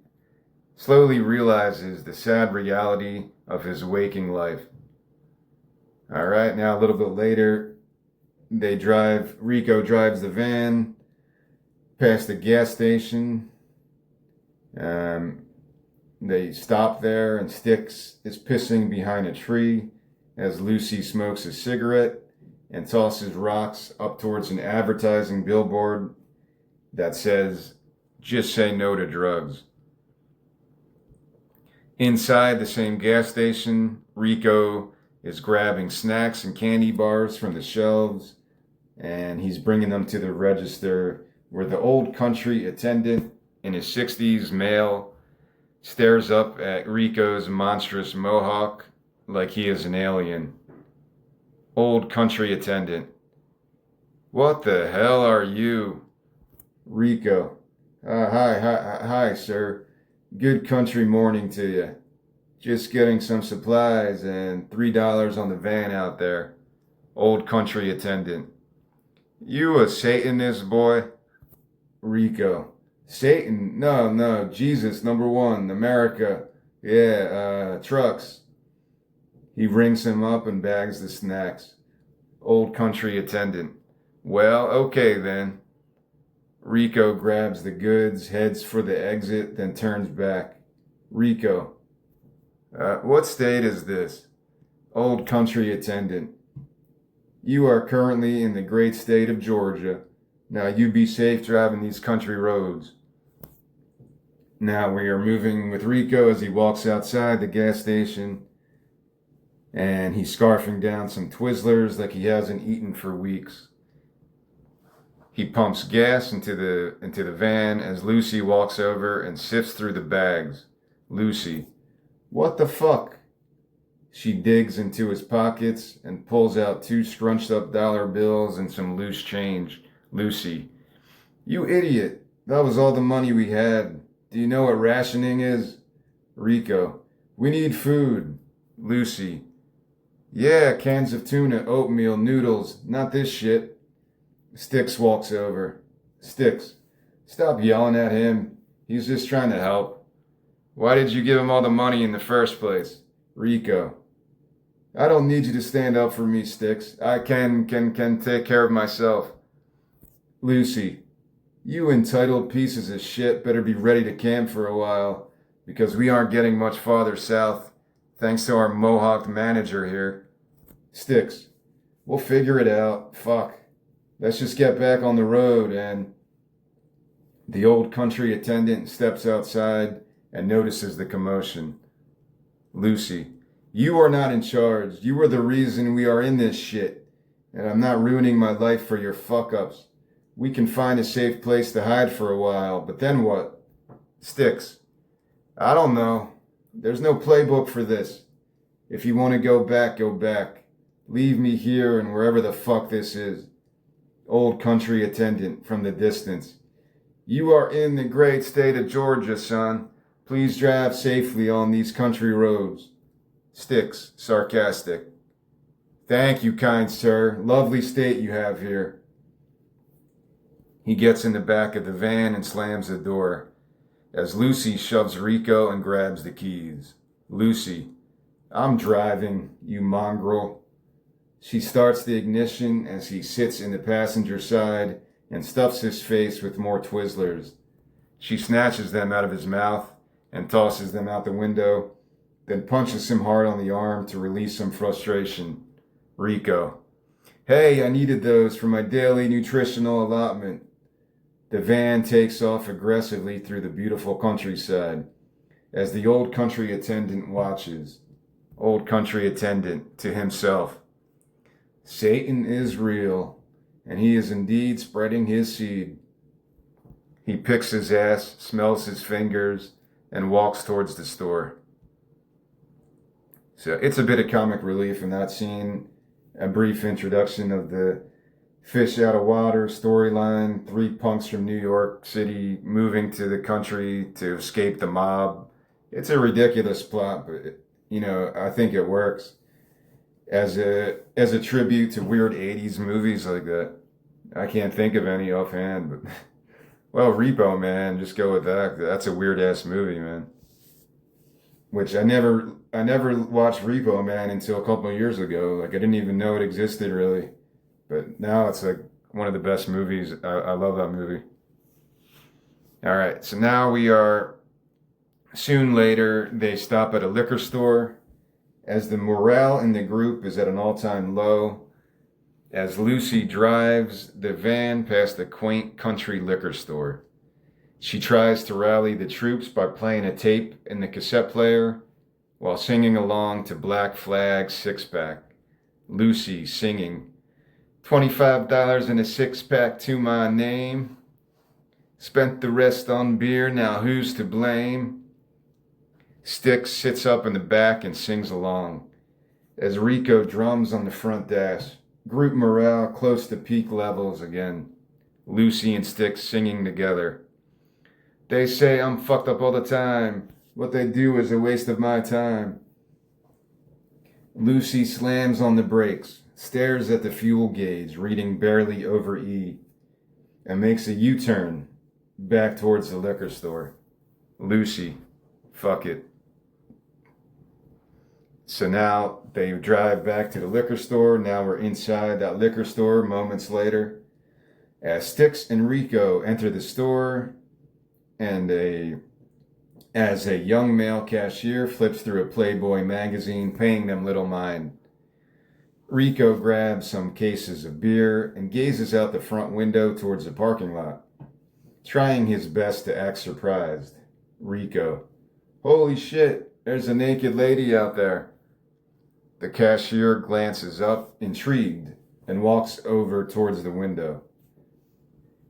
of his waking life. All right, now a little bit later, Rico drives the van past the gas station. They stop there, and Styx is pissing behind a tree as Lucy smokes a cigarette and tosses rocks up towards an advertising billboard that says, "Just say no to drugs." Inside the same gas station, Rico is grabbing snacks and candy bars from the shelves, and he's bringing them to the register where the old country attendant in his 60s male stares up at Rico's monstrous mohawk like he is an alien. Old country attendant. What the hell are you? Rico. Hi, sir. Good country morning to you. Just getting some supplies and $3 on the van out there. Old country attendant. You a Satanist, boy? Rico. Satan? No, Jesus, #1, America. Yeah, trucks. He rings him up and bags the snacks. Old country attendant. Well, okay then. Rico grabs the goods, heads for the exit, then turns back. Rico. What state is this? Old country attendant. You are currently in the great state of Georgia. Now you be safe driving these country roads. Now we are moving with Rico as he walks outside the gas station, and he's scarfing down some Twizzlers like he hasn't eaten for weeks. He pumps gas into the van as Lucy walks over and sifts through the bags. Lucy. What the fuck? She digs into his pockets and pulls out 2 scrunched up dollar bills and some loose change. Lucy. You idiot. That was all the money we had. Do you know what rationing is? Rico. We need food. Lucy. Yeah, cans of tuna, oatmeal, noodles. Not this shit. Sticks walks over. Sticks. Stop yelling at him. He's just trying to help. Why did you give him all the money in the first place? Rico. I don't need you to stand up for me, Sticks. I can take care of myself. Lucy. You entitled pieces of shit better be ready to camp for a while, because we aren't getting much farther south, thanks to our mohawked manager here. Sticks. We'll figure it out. Fuck. Let's just get back on the road. And the old country attendant steps outside and notices the commotion. Lucy. You are not in charge. You are the reason we are in this shit. And I'm not ruining my life for your fuck-ups. We can find a safe place to hide for a while, but then what? Sticks. I don't know. There's no playbook for this. If you want to go back, go back. Leave me here and wherever the fuck this is. Old country attendant from the distance. You are in the great state of Georgia, son. Please drive safely on these country roads. Sticks, sarcastic. Thank you, kind sir. Lovely state you have here. He gets in the back of the van and slams the door, as Lucy shoves Rico and grabs the keys. Lucy. I'm driving, you mongrel. She starts the ignition as he sits in the passenger side and stuffs his face with more Twizzlers. She snatches them out of his mouth and tosses them out the window, then punches him hard on the arm to release some frustration. Rico. Hey, I needed those for my daily nutritional allotment. The van takes off aggressively through the beautiful countryside as the old country attendant watches. Old country attendant to himself. Satan is real, and he is indeed spreading his seed. He picks his ass, smells his fingers, and walks towards the store. So it's a bit of comic relief in that scene. A brief introduction of the fish out of water storyline. 3 punks from New York City moving to the country to escape the mob. It's a ridiculous plot, but I think it works as a tribute to weird 80s movies like that. I can't think of any offhand, but well, Repo Man, just go with that. That's a weird ass movie, man. Which I never watched Repo Man until a couple of years ago. Like, I didn't even know it existed, really. But now it's like one of the best movies. I love that movie. All right, so now we are soon later. They stop at a liquor store as the morale in the group is at an all-time low. As Lucy drives the van past the quaint country liquor store. She tries to rally the troops by playing a tape in the cassette player while singing along to Black Flag Six-Pack. Lucy singing, $25 in a six-pack to my name. Spent the rest on beer, now who's to blame? Sticks sits up in the back and sings along as Rico drums on the front dash. Group morale close to peak levels again. Lucy and Sticks singing together. They say I'm fucked up all the time. What they do is a waste of my time. Lucy slams on the brakes, stares at the fuel gauge, reading barely over E, and makes a U-turn back towards the liquor store. Lucy, fuck it. So now they drive back to the liquor store. Now we're inside that liquor store moments later. As Sticks and Rico enter the store, and as a young male cashier flips through a Playboy magazine, paying them little mind. Rico grabs some cases of beer and gazes out the front window towards the parking lot, trying his best to act surprised. Rico, holy shit, there's a naked lady out there. The cashier glances up, intrigued, and walks over towards the window.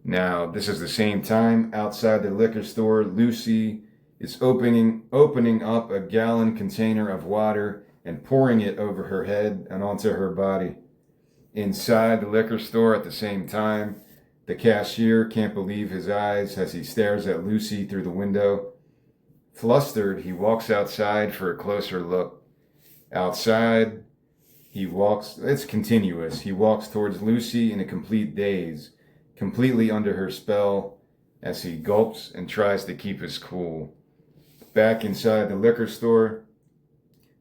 Now, this is the same time outside the liquor store. Lucy is opening up a gallon container of water and pouring it over her head and onto her body. Inside the liquor store at the same time, the cashier can't believe his eyes as he stares at Lucy through the window. Flustered, he walks outside for a closer look. Outside, it's continuous. He walks towards Lucy in a complete daze, completely under her spell, as he gulps and tries to keep his cool. Back inside the liquor store,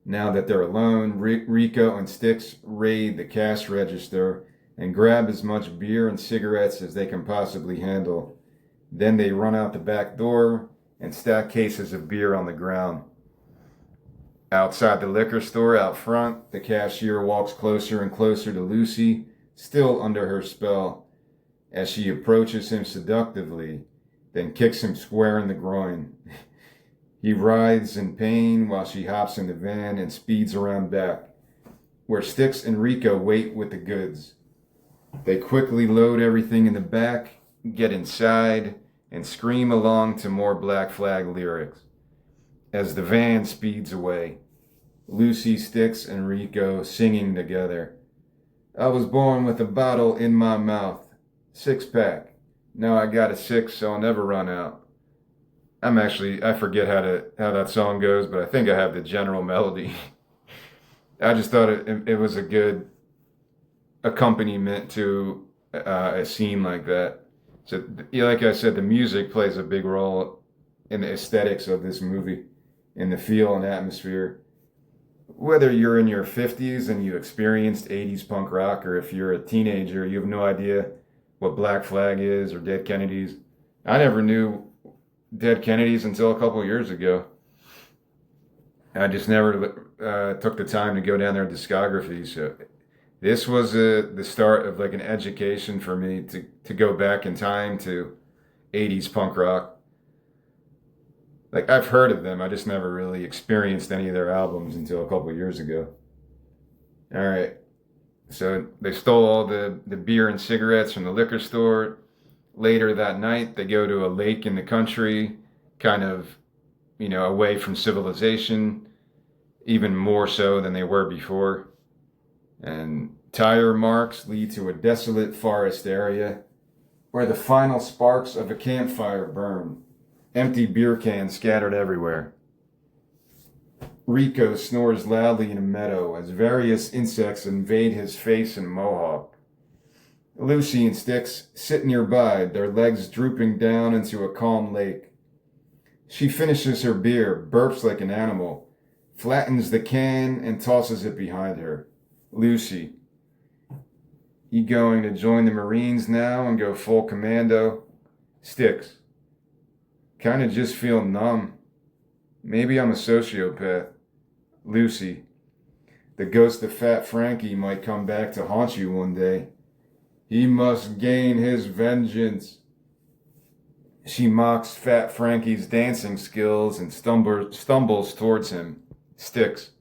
now that they're alone, Rico and Sticks raid the cash register and grab as much beer and cigarettes as they can possibly handle. Then they run out the back door and stack cases of beer on the ground. Outside the liquor store, out front, the cashier walks closer and closer to Lucy, still under her spell, as she approaches him seductively, then kicks him square in the groin. He writhes in pain while she hops in the van and speeds around back, where Sticks and Rico wait with the goods. They quickly load everything in the back, get inside, and scream along to more Black Flag lyrics. As the van speeds away, Lucy, Sticks, and Rico singing together. I was born with a bottle in my mouth, 6-pack. Now I got a 6, so I'll never run out. I forget how that song goes, but I think I have the general melody. I just thought it was a good accompaniment to a scene like that. So, like I said, the music plays a big role in the aesthetics of this movie, in the feel and atmosphere. Whether you're in your 50s and you experienced 80s punk rock, or if you're a teenager, you have no idea what Black Flag is or Dead Kennedys. I never knew Dead Kennedys until a couple years ago. I just never took the time to go down their discography. So this was the start of like an education for me to go back in time to 80s punk rock. Like, I've heard of them, I just never really experienced any of their albums until a couple of years ago. All right, so they stole all the beer and cigarettes from the liquor store. Later that night, they go to a lake in the country, kind of, away from civilization, even more so than they were before. And tire marks lead to a desolate forest area where the final sparks of a campfire burn. Empty beer cans scattered everywhere. Rico snores loudly in a meadow as various insects invade his face and mohawk. Lucy and Sticks sit nearby, their legs drooping down into a calm lake. She finishes her beer, burps like an animal, flattens the can, and tosses it behind her. Lucy, you going to join the Marines now and go full commando? Sticks, kind of just feel numb. Maybe I'm a sociopath. Lucy, the ghost of Fat Frankie might come back to haunt you one day. He must gain his vengeance. She mocks Fat Frankie's dancing skills and stumbles towards him. Sticks,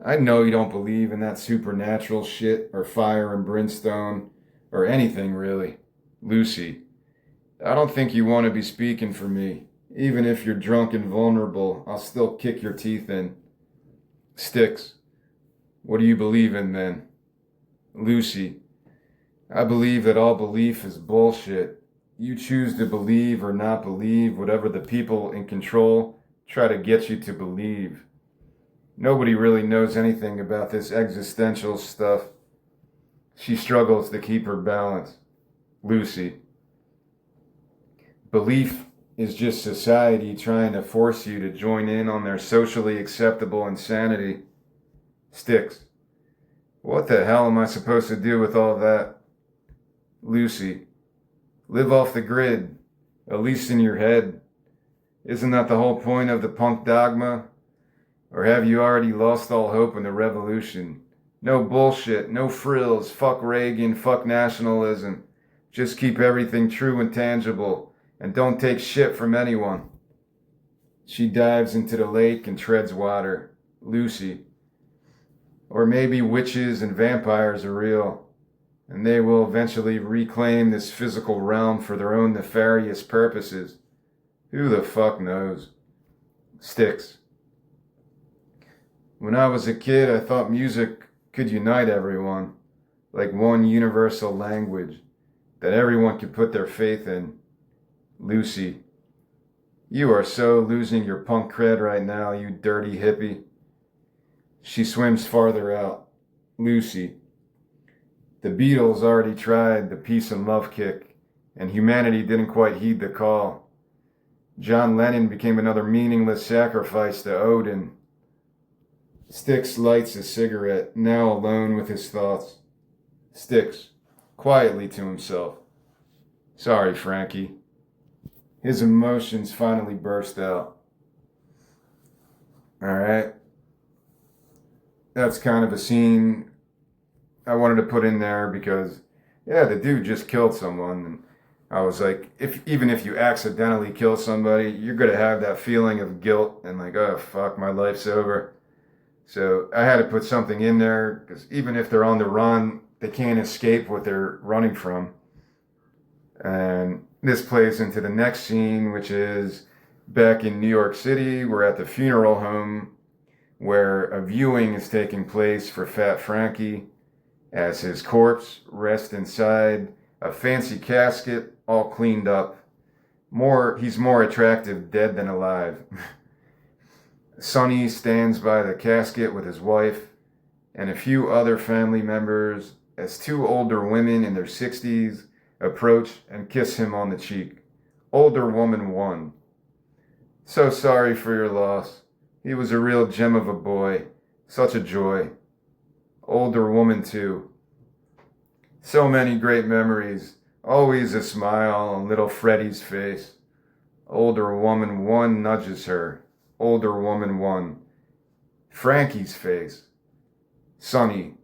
I know you don't believe in that supernatural shit or fire and brimstone or anything really. Lucy, I don't think you want to be speaking for me. Even if you're drunk and vulnerable, I'll still kick your teeth in. Sticks. What do you believe in then? Lucy. I believe that all belief is bullshit. You choose to believe or not believe whatever the people in control try to get you to believe. Nobody really knows anything about this existential stuff. She struggles to keep her balance. Lucy. Belief is just society trying to force you to join in on their socially acceptable insanity. Sticks. What the hell am I supposed to do with all that? Lucy. Live off the grid, at least in your head. Isn't that the whole point of the punk dogma? Or have you already lost all hope in the revolution? No bullshit, no frills, fuck Reagan, fuck nationalism. Just keep everything true and tangible, and don't take shit from anyone. She dives into the lake and treads water. Lucy. Or maybe witches and vampires are real, and they will eventually reclaim this physical realm for their own nefarious purposes. Who the fuck knows? Sticks. When I was a kid, I thought music could unite everyone, like one universal language that everyone could put their faith in. Lucy. You are so losing your punk cred right now, you dirty hippie. She swims farther out. Lucy. The Beatles already tried the peace and love kick, and humanity didn't quite heed the call. John Lennon became another meaningless sacrifice to Odin. Sticks lights a cigarette, now alone with his thoughts. Sticks, quietly to himself. Sorry, Frankie. His emotions finally burst out. Alright. That's kind of a scene I wanted to put in there because, yeah, the dude just killed someone. And I was like, even if you accidentally kill somebody, you're going to have that feeling of guilt and like, oh, fuck, my life's over. So I had to put something in there because even if they're on the run, they can't escape what they're running from. And this plays into the next scene, which is back in New York City. We're at the funeral home where a viewing is taking place for Fat Frankie as his corpse rests inside a fancy casket all cleaned up. He's more attractive dead than alive. Sonny stands by the casket with his wife and a few other family members as two older women in their 60s approach and kiss him on the cheek. Older woman 1. So sorry for your loss. He was a real gem of a boy. Such a joy. Older woman 2. So many great memories. Always a smile on little Freddie's face. Older woman 1 nudges her. Older woman 1. Frankie's face. Sonny.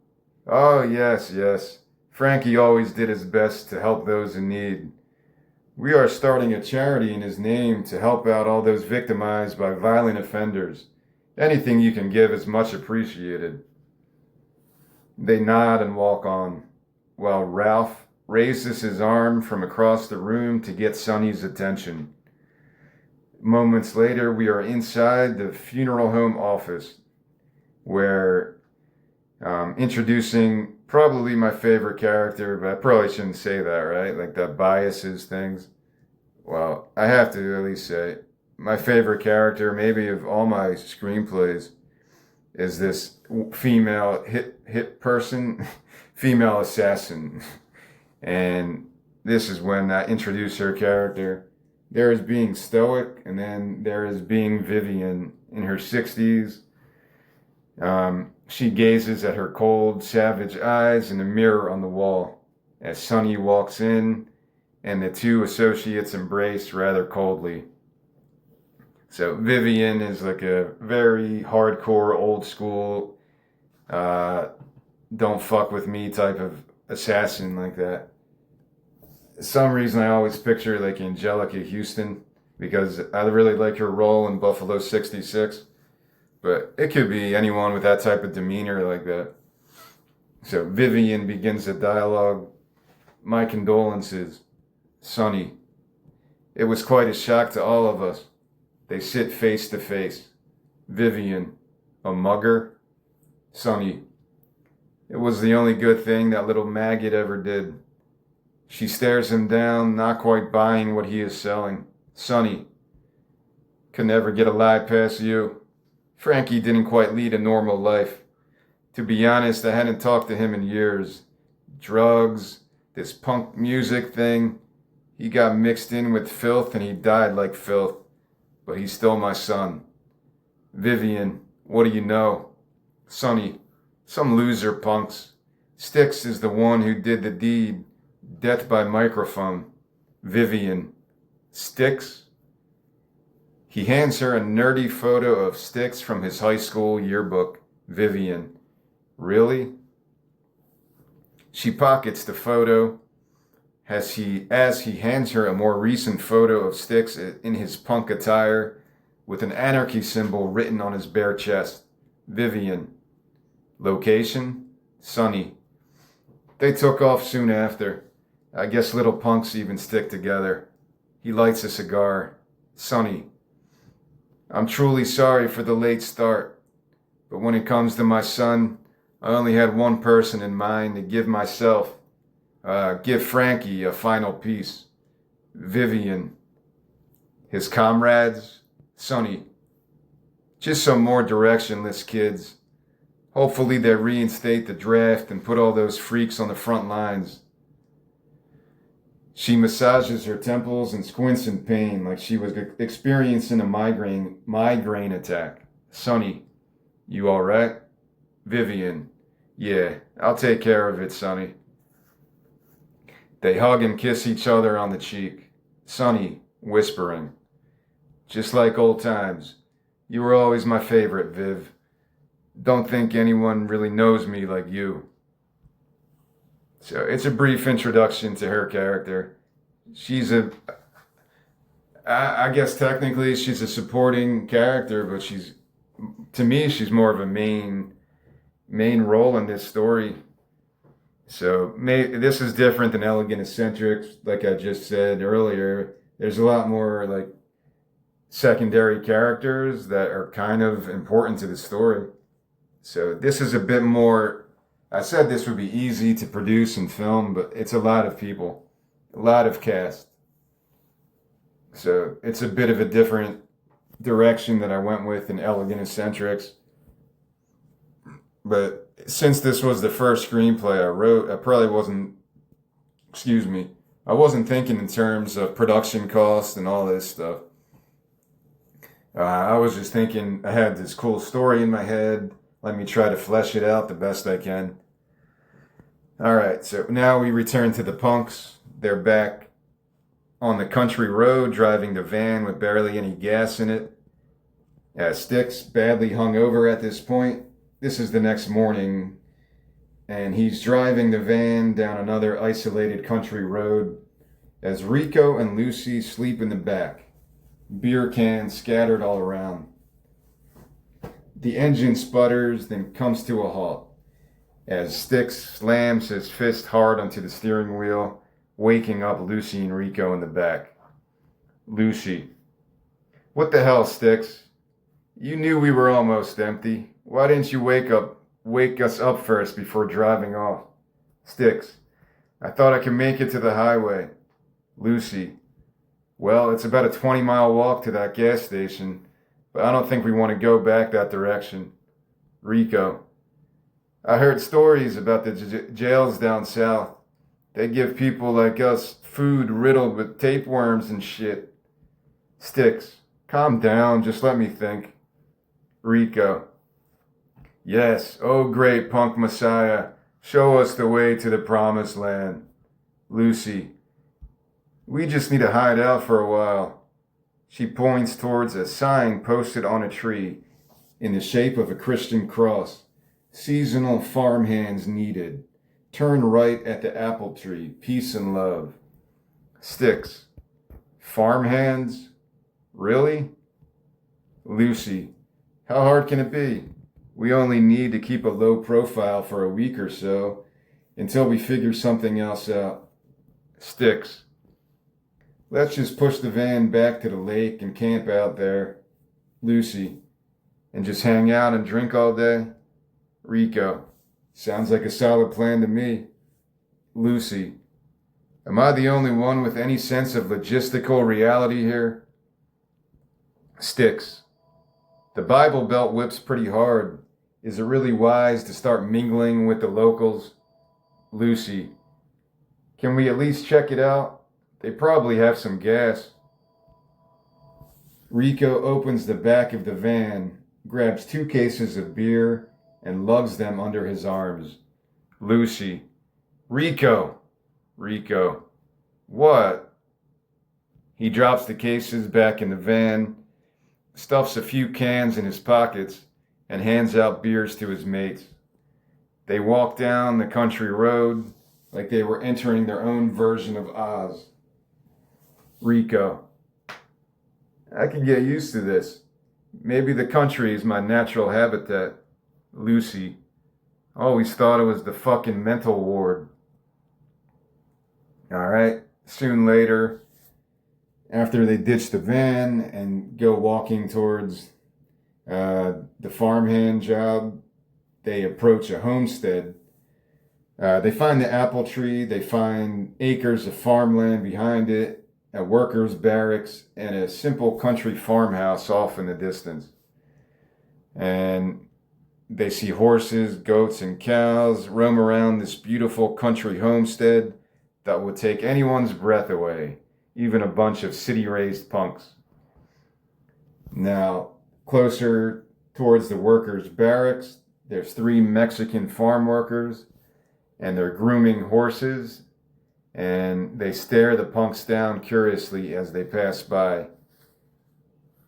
Oh, yes, yes. Frankie always did his best to help those in need. We are starting a charity in his name to help out all those victimized by violent offenders. Anything you can give is much appreciated. They nod and walk on, while Ralph raises his arm from across the room to get Sonny's attention. Moments later, we are inside the funeral home office, where introducing probably my favorite character, but I probably shouldn't say that, right? Like that biases things. Well, I have to at least say, my favorite character, maybe of all my screenplays, is this female hit person, female assassin. And this is when I introduce her character. There is being stoic, and then there is being Vivian in her 60s. She gazes at her cold, savage eyes in the mirror on the wall as Sonny walks in, and the two associates embrace rather coldly. So Vivian is like a very hardcore, old school, don't fuck with me type of assassin like that. For some reason I always picture like Angelica Houston because I really like her role in Buffalo 66. But it could be anyone with that type of demeanor like that. So Vivian begins the dialogue. My condolences, Sonny. It was quite a shock to all of us. They sit face to face. Vivian, a mugger? Sonny, it was the only good thing that little maggot ever did. She stares him down, not quite buying what he is selling. Sonny, could never get a lie past you. Frankie didn't quite lead a normal life. To be honest, I hadn't talked to him in years. Drugs, this punk music thing. He got mixed in with filth and he died like filth. But he's still my son. Vivian, what do you know? Sonny, some loser punks. Styx is the one who did the deed. Death by microphone. Vivian, Styx? He hands her a nerdy photo of Styx from his high school yearbook. Vivian, really? She pockets the photo as he hands her a more recent photo of Styx in his punk attire with an Anarchy symbol written on his bare chest. Vivian, location? Sonny. They took off soon after. I guess little punks even stick together. He lights a cigar. Sonny, I'm truly sorry for the late start, but when it comes to my son, I only had one person in mind to give Frankie a final piece. Vivian, his comrades? Sonny, just some more directionless kids. Hopefully they reinstate the draft and put all those freaks on the front lines. She massages her temples and squints in pain like she was experiencing a migraine attack. Sonny, you all right? Vivian, yeah, I'll take care of it, Sonny. They hug and kiss each other on the cheek. Sonny, whispering, just like old times. You were always my favorite, Viv. Don't think anyone really knows me like you. So it's a brief introduction to her character. I guess technically she's a supporting character, but to me, she's more of a main role in this story. So this is different than Elegant Eccentrics, like I just said earlier. There's a lot more like secondary characters that are kind of important to the story. So this is a bit more, I said this would be easy to produce and film, but it's a lot of people, a lot of cast. So it's a bit of a different direction that I went with in Elegant Eccentrics. But since this was the first screenplay I wrote, I wasn't thinking in terms of production costs and all this stuff. I was just thinking I had this cool story in my head. Let me try to flesh it out the best I can. All right, so now we return to the punks. They're back on the country road, driving the van with barely any gas in it. Styx, badly hungover at this point. This is the next morning, and he's driving the van down another isolated country road as Rico and Lucy sleep in the back, beer cans scattered all around. The engine sputters, then comes to a halt as Styx slams his fist hard onto the steering wheel, waking up Lucy and Rico in the back. Lucy, what the hell, Styx? You knew we were almost empty. Why didn't you wake us up first before driving off? Styx, I thought I could make it to the highway. Lucy, well, it's about a 20-mile walk to that gas station, but I don't think we want to go back that direction. Rico, I heard stories about the jails down south. They give people like us food riddled with tapeworms and shit. Styx, calm down, just let me think. Rico, yes, oh great punk messiah, show us the way to the promised land. Lucy, we just need to hide out for a while. She points towards a sign posted on a tree in the shape of a Christian cross. Seasonal farmhands needed. Turn right at the apple tree. Peace and love. Styx, farmhands? Really? Lucy, how hard can it be? We only need to keep a low profile for a week or so until we figure something else out. Styx, Let's just push the van back to the lake and camp out there. Lucy. And just hang out and drink all day? Rico. Sounds like a solid plan to me. Lucy. Am I the only one with any sense of logistical reality here? Sticks. The Bible Belt whips pretty hard. Is it really wise to start mingling with the locals? Lucy. Can we at least check it out? They probably have some gas. Rico opens the back of the van, grabs 2 cases of beer, and lugs them under his arms. Lucy. Rico. Rico. What? He drops the cases back in the van, stuffs a few cans in his pockets, and hands out beers to his mates. They walk down the country road like they were entering their own version of Oz. Rico. I can get used to this. Maybe the country is my natural habitat. Lucy. Always thought it was the fucking mental ward. Alright, soon later, after they ditch the van and go walking towards the farmhand job, they approach a homestead. They find the apple tree, they find acres of farmland behind it, a workers' barracks, and a simple country farmhouse off in the distance. And they see horses, goats, and cows roam around this beautiful country homestead that would take anyone's breath away, even a bunch of city-raised punks. Now, closer towards the workers' barracks, there's 3 Mexican farm workers, and they're grooming horses, and they stare the punks down curiously as they pass by.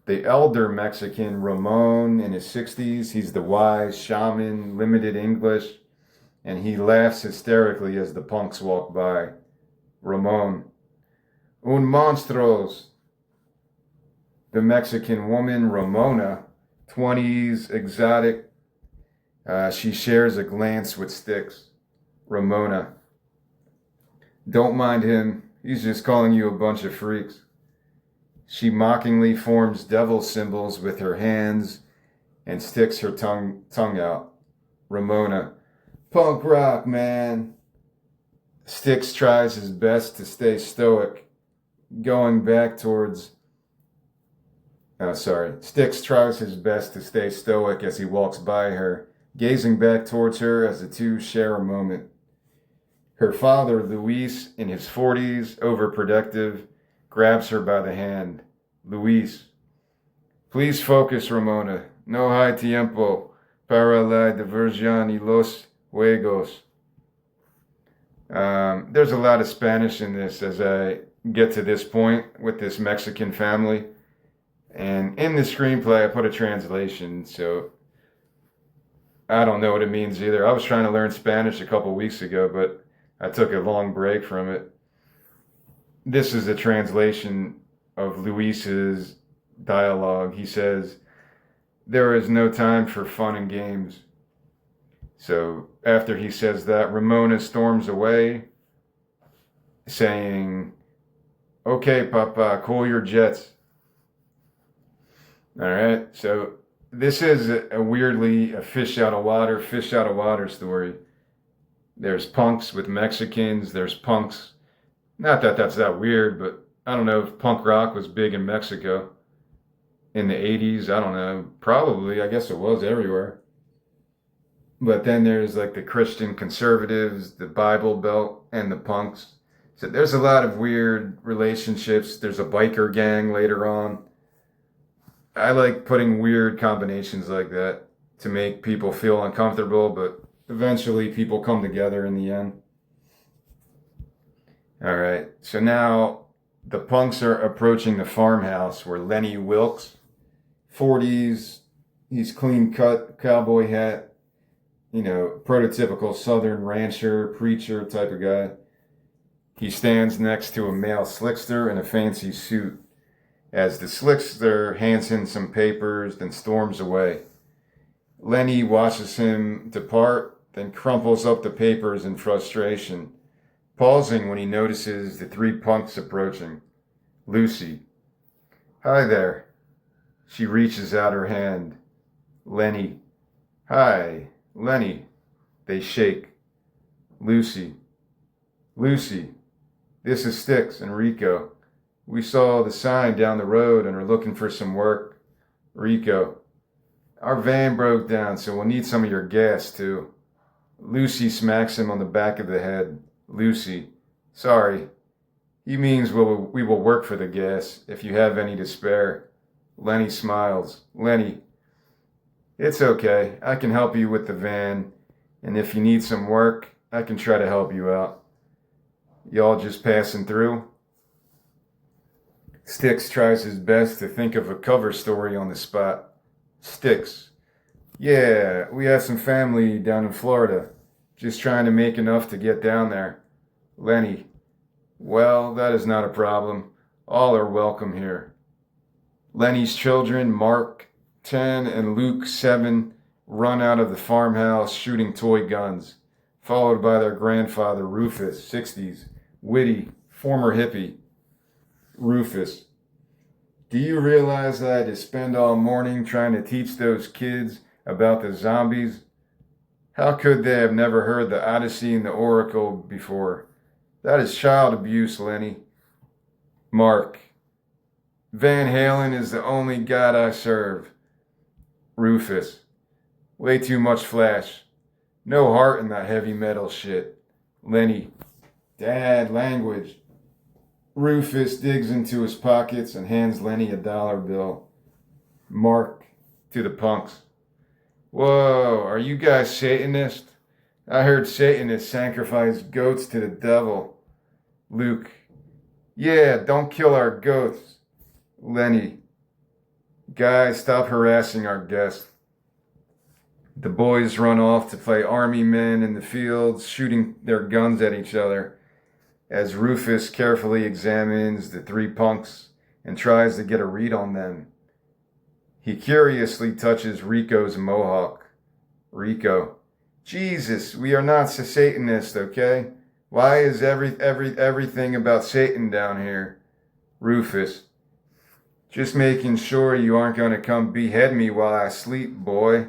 The elder Mexican, Ramon, in his 60s, he's the wise shaman, limited English, and he laughs hysterically as the punks walk by. Ramon. Un monstros. The Mexican woman, Ramona, 20s, exotic. She shares a glance with Sticks. Ramona. Don't mind him. He's just calling you a bunch of freaks. She mockingly forms devil symbols with her hands and sticks her tongue out. Ramona. Punk rock, man. Sticks tries his best to stay stoic, Sticks tries his best to stay stoic as he walks by her, gazing back towards her as the two share a moment. Her father, Luis, in his 40s, overprotective, grabs her by the hand. Luis. Please focus, Ramona. No hay tiempo para la diversión y los juegos. There's a lot of Spanish in this as I get to this point with this Mexican family. And in the screenplay, I put a translation, so I don't know what it means either. I was trying to learn Spanish a couple weeks ago, but I took a long break from it. This is a translation of Luis's dialogue. He says, "There is no time for fun and games." So after he says that, Ramona storms away, saying, "Okay, Papa, cool your jets." All right, so this is a fish out of water story. There's punks with Mexicans, there's punks. Not that that's that weird, but I don't know if punk rock was big in Mexico in the 80s. I don't know. Probably, I guess it was everywhere. But then there's like the Christian conservatives, the Bible Belt, and the punks. So there's a lot of weird relationships. There's a biker gang later on. I like putting weird combinations like that to make people feel uncomfortable, but eventually people come together in the end. All right, so now the punks are approaching the farmhouse where Lenny Wilkes, 40s, he's clean cut, cowboy hat, prototypical Southern rancher, preacher type of guy. He stands next to a male slickster in a fancy suit as the slickster hands him some papers, then storms away. Lenny watches him depart, then crumples up the papers in frustration, pausing when he notices the 3 punks approaching. Lucy. Hi there. She reaches out her hand. Lenny. Hi, Lenny. They shake. Lucy. Lucy. This is Sticks and Rico. We saw the sign down the road and are looking for some work. Rico. Our van broke down, so we'll need some of your gas, too. Lucy smacks him on the back of the head. Lucy. Sorry. He means we will work for the gas, if you have any to spare. Lenny smiles. Lenny. It's okay. I can help you with the van, and if you need some work, I can try to help you out. Y'all just passing through? Sticks tries his best to think of a cover story on the spot. Sticks. Yeah, we have some family down in Florida. Just trying to make enough to get down there. Lenny. Well, that is not a problem. All are welcome here. Lenny's children, Mark, 10, and Luke, 7, run out of the farmhouse shooting toy guns, followed by their grandfather, Rufus, 60s, witty, former hippie. Rufus. Do you realize that I had to spend all morning trying to teach those kids about the zombies? How could they have never heard the Odyssey and the Oracle before? That is child abuse, Lenny. Mark. Van Halen is the only God I serve. Rufus. Way too much flash. No heart in that heavy metal shit. Lenny. Dad, language. Rufus digs into his pockets and hands Lenny a dollar bill. Mark, to the punks. Whoa, are you guys Satanists? I heard Satanists sacrifice goats to the devil. Luke. Yeah, don't kill our goats. Lenny. Guys, stop harassing our guest. The boys run off to play army men in the fields, shooting their guns at each other, as Rufus carefully examines the 3 punks and tries to get a read on them. He curiously touches Rico's mohawk. Rico. Jesus, we are not Satanists, okay? Why is everything about Satan down here? Rufus. Just making sure you aren't going to come behead me while I sleep, boy.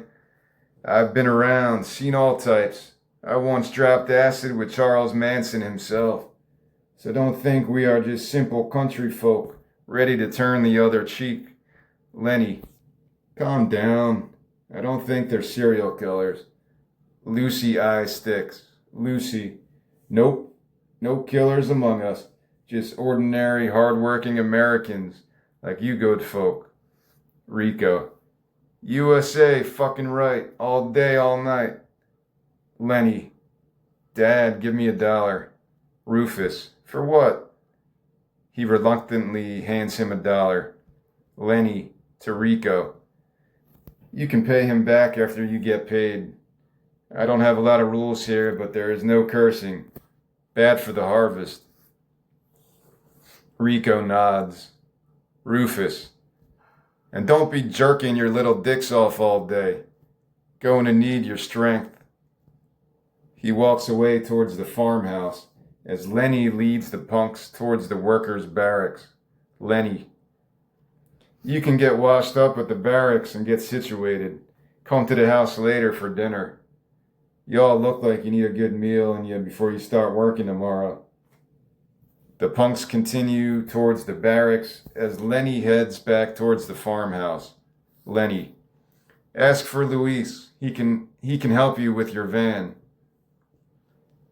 I've been around, seen all types. I once dropped acid with Charles Manson himself. So don't think we are just simple country folk, ready to turn the other cheek. Lenny. Calm down. I don't think they're serial killers. Lucy eyes Sticks. Lucy. Nope. No killers among us. Just ordinary, hard-working Americans, like you good folk. Rico. USA, fucking right. All day, all night. Lenny. Dad, give me $1. Rufus. For what? He reluctantly hands him $1. Lenny. To Rico. You can pay him back after you get paid. I don't have a lot of rules here, but there is no cursing. Bad for the harvest. Rico nods. Rufus. And don't be jerking your little dicks off all day. Going to need your strength. He walks away towards the farmhouse as Lenny leads the punks towards the workers' barracks. Lenny. You can get washed up at the barracks and get situated. Come to the house later for dinner. You all look like you need a good meal in you before you start working tomorrow. The punks continue towards the barracks as Lenny heads back towards the farmhouse. Lenny. Ask for Luis. He can help you with your van.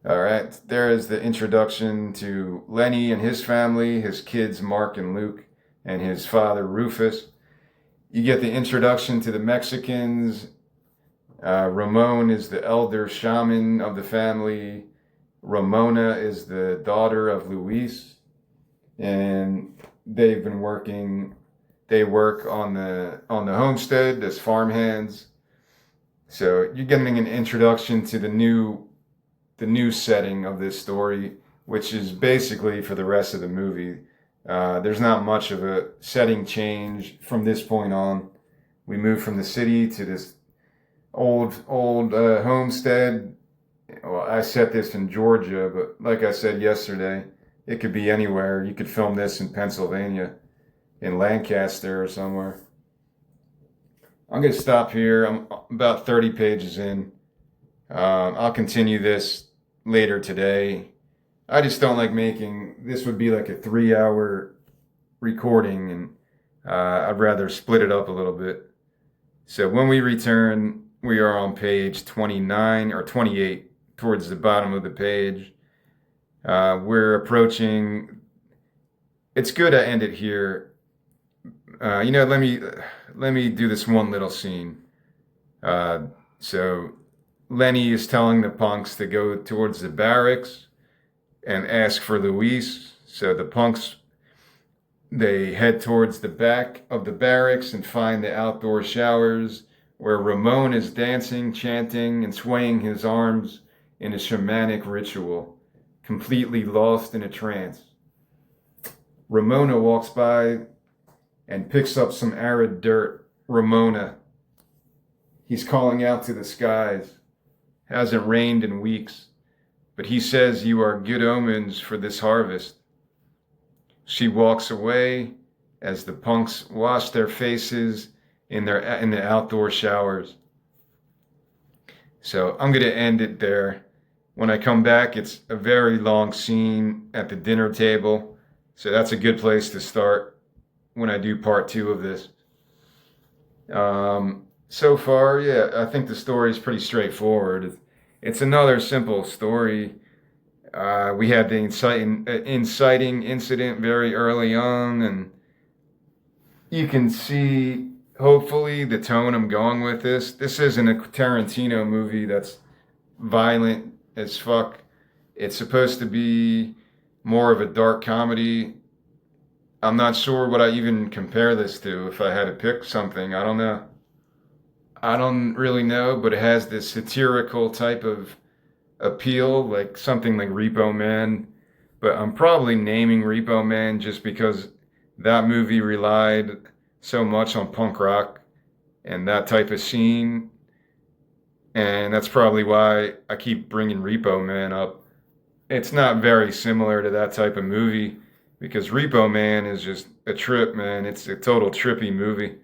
Alright, there is the introduction to Lenny and his family, his kids Mark and Luke, and his father Rufus. You get the introduction to the Mexicans. Ramon is the elder shaman of the family. Ramona is the daughter of Luis. And they work on the homestead as farmhands. So you're getting an introduction to the new setting of this story, which is basically for the rest of the movie. There's not much of a setting change from this point on. We move from the city to this old homestead. Well, I set this in Georgia, but like I said yesterday, It could be anywhere. You could film this in Pennsylvania, in Lancaster or somewhere. I'm going to stop here. I'm about 30 pages in. I'll continue this later today. I just don't like making this would be like a 3 hour recording, and I'd rather split it up a little bit. So when we return, we are on page 29 or 28, towards the bottom of the page. We're approaching. It's good to end it here. Let me do this one little scene. So Lenny is telling the punks to go towards the barracks and ask for Luis. So the punks, they head towards the back of the barracks and find the outdoor showers where Ramon is dancing, chanting, and swaying his arms in a shamanic ritual, completely lost in a trance. Ramona walks by and picks up some arid dirt. Ramona. He's calling out to the skies. Hasn't rained in weeks, but he says you are good omens for this harvest. She walks away as the punks wash their faces in the outdoor showers. So I'm going to end it there. When I come back, it's a very long scene at the dinner table. So that's a good place to start when I do part 2 of this. So far, yeah, I think the story is pretty straightforward. It's another simple story. We had the inciting incident very early on, and you can see, hopefully, the tone I'm going with this. This isn't a Tarantino movie that's violent as fuck. It's supposed to be more of a dark comedy. I'm not sure what I even compare this to. If I had to pick something, I don't know. I don't really know, but it has this satirical type of appeal, like something like Repo Man. But I'm probably naming Repo Man just because that movie relied so much on punk rock and that type of scene. And that's probably why I keep bringing Repo Man up. It's not very similar to that type of movie because Repo Man is just a trip, man. It's a total trippy movie.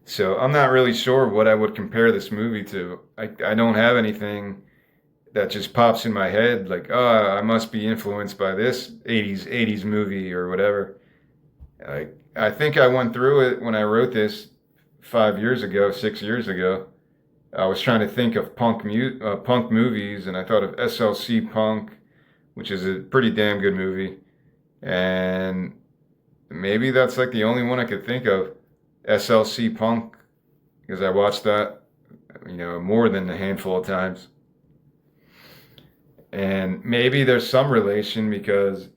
So I'm not really sure what I would compare this movie to. I don't have anything that just pops in my head like, oh, I must be influenced by this 80s movie or whatever. I think I went through it when I wrote this 5 years ago, 6 years ago. I was trying to think of punk movies, and I thought of SLC Punk, which is a pretty damn good movie. And maybe that's like the only one I could think of. SLC Punk, because I watched that, more than a handful of times. And maybe there's some relation because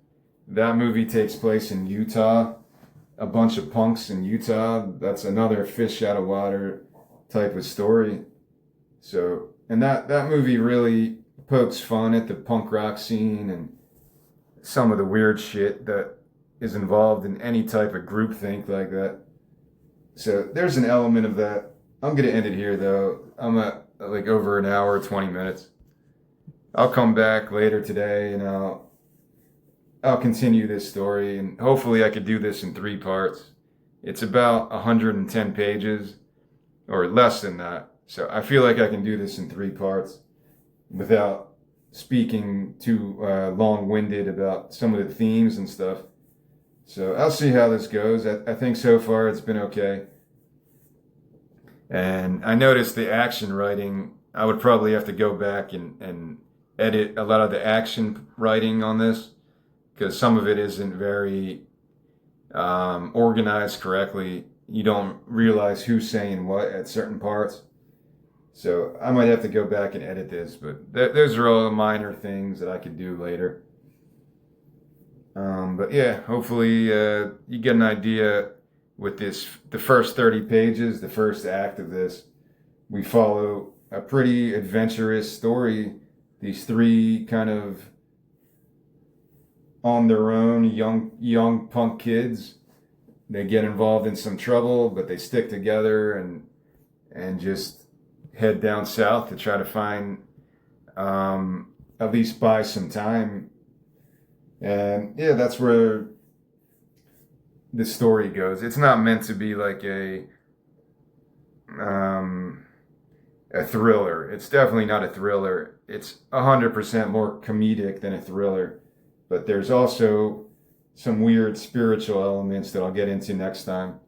that movie takes place in Utah, a bunch of punks in Utah. That's another fish out of water type of story. So, and that movie really pokes fun at the punk rock scene and some of the weird shit that is involved in any type of groupthink like that. So there's an element of that. I'm going to end it here, though. I'm at like over an hour, 20 minutes. I'll come back later today and I'll continue this story, and hopefully I could do this in 3 parts. It's about 110 pages or less than that. So I feel like I can do this in 3 parts without speaking too long-winded about some of the themes and stuff. So I'll see how this goes. I think so far it's been okay. And I noticed the action writing, I would probably have to go back and edit a lot of the action writing on this because some of it isn't very organized correctly. You don't realize who's saying what at certain parts. So I might have to go back and edit this, but those are all minor things that I could do later. But yeah, hopefully you get an idea with this, the first 30 pages, the first act of this. We follow a pretty adventurous story. These 3 kind of on their own young punk kids. They get involved in some trouble, but they stick together and just head down south to try to find, at least buy some time And yeah, that's where the story goes. It's not meant to be like um, a thriller. It's definitely not a thriller. It's 100% more comedic than a thriller. But there's also some weird spiritual elements that I'll get into next time.